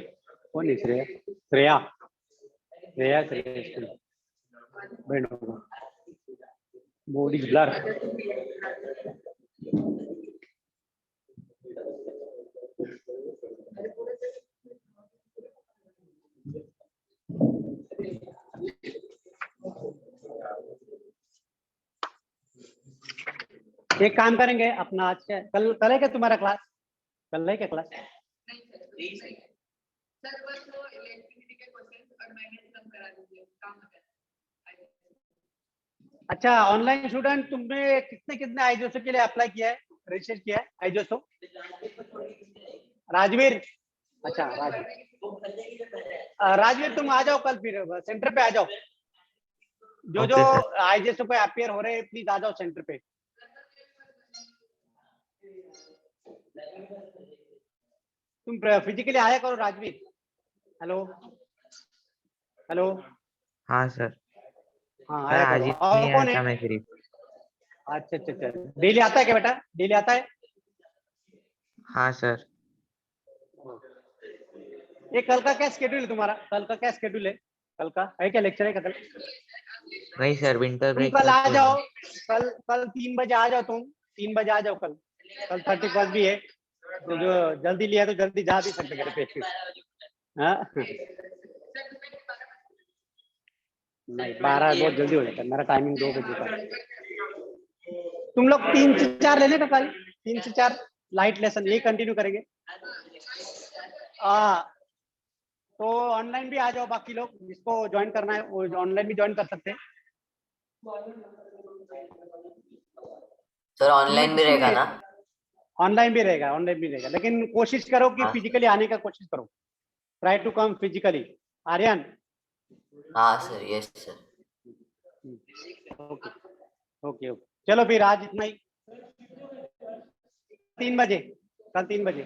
कौन है Shreya? Shreya, Shreya, Shreyas board is blur. एक काम करेंगे अपना, आज क्या कल है क्या तुम्हारा क्लास? कल है क्या क्लास? नहीं सर, सर बस वो इलेक्ट्रिसिटी के क्वेश्चंस और मैंने सब करा दीजिए, काम हो जाएगा। अच्छा, ऑनलाइन स्टूडेंट, तुमने कितने कितने आईजोसो के लिए अप्लाई किया है, रजिस्टर किया है आईजोसो? राजवीर, अच्छा राजवीर तुम आ जाओ कल, फिर सेंटर पे आ जाओ। जो जो Okay, sir. आईजेसो पे अपियर हो रहे हैं प्लीज आ जाओ सेंटर पे। तुम फिजिकली आया करो राजवीर। हेलो हेलो, हाँ सर। हाँ सर आया आज करो। ही और नहीं कौन आया था है? मैं सिर्फ। अच्छा अच्छा अच्छा, डेली आता है क्या बेटा? डेली आता है? हाँ सर। ये कल का क्या स्केड्यूल है तुम्हारा? कल का क्या स्केड्यूल है? कल का है क्या, लेक्चर है क्या कल? नहीं सर, विंटर तुम ब्रेक कल तक आ तो जाओ, नहीं। कल कल 3 बजे आ जाओ, तुम 3 बजे आ जाओ कल। कल 31 भी है, तो जो जल्दी लिया तो जल्दी जा भी सकते घर पे। हाँ नहीं, 12 बहुत जल्दी हो जाता है, मेरा टाइमिंग 2 बजे का। तुम लोग 3 से 4 लेने का कल, 3 से 4 लाइट लेसन ये कंटिन्यू करेंगे। हाँ, तो ऑनलाइन भी आ जाओ, बाकी लोग जिसको ज्वाइन करना है वो ऑनलाइन भी ज्वाइन कर सकते हैं। सर ऑनलाइन भी रहेगा ना? ऑनलाइन भी रहेगा, ऑनलाइन भी रहेगा, लेकिन कोशिश करो कि हाँ। फिजिकली आने का कोशिश करो। Try to come physically. Aryan, हाँ सर, yes sir. Okay okay okay, चलो फिर आज इतना ही। 3 बजे, कल 3 बजे।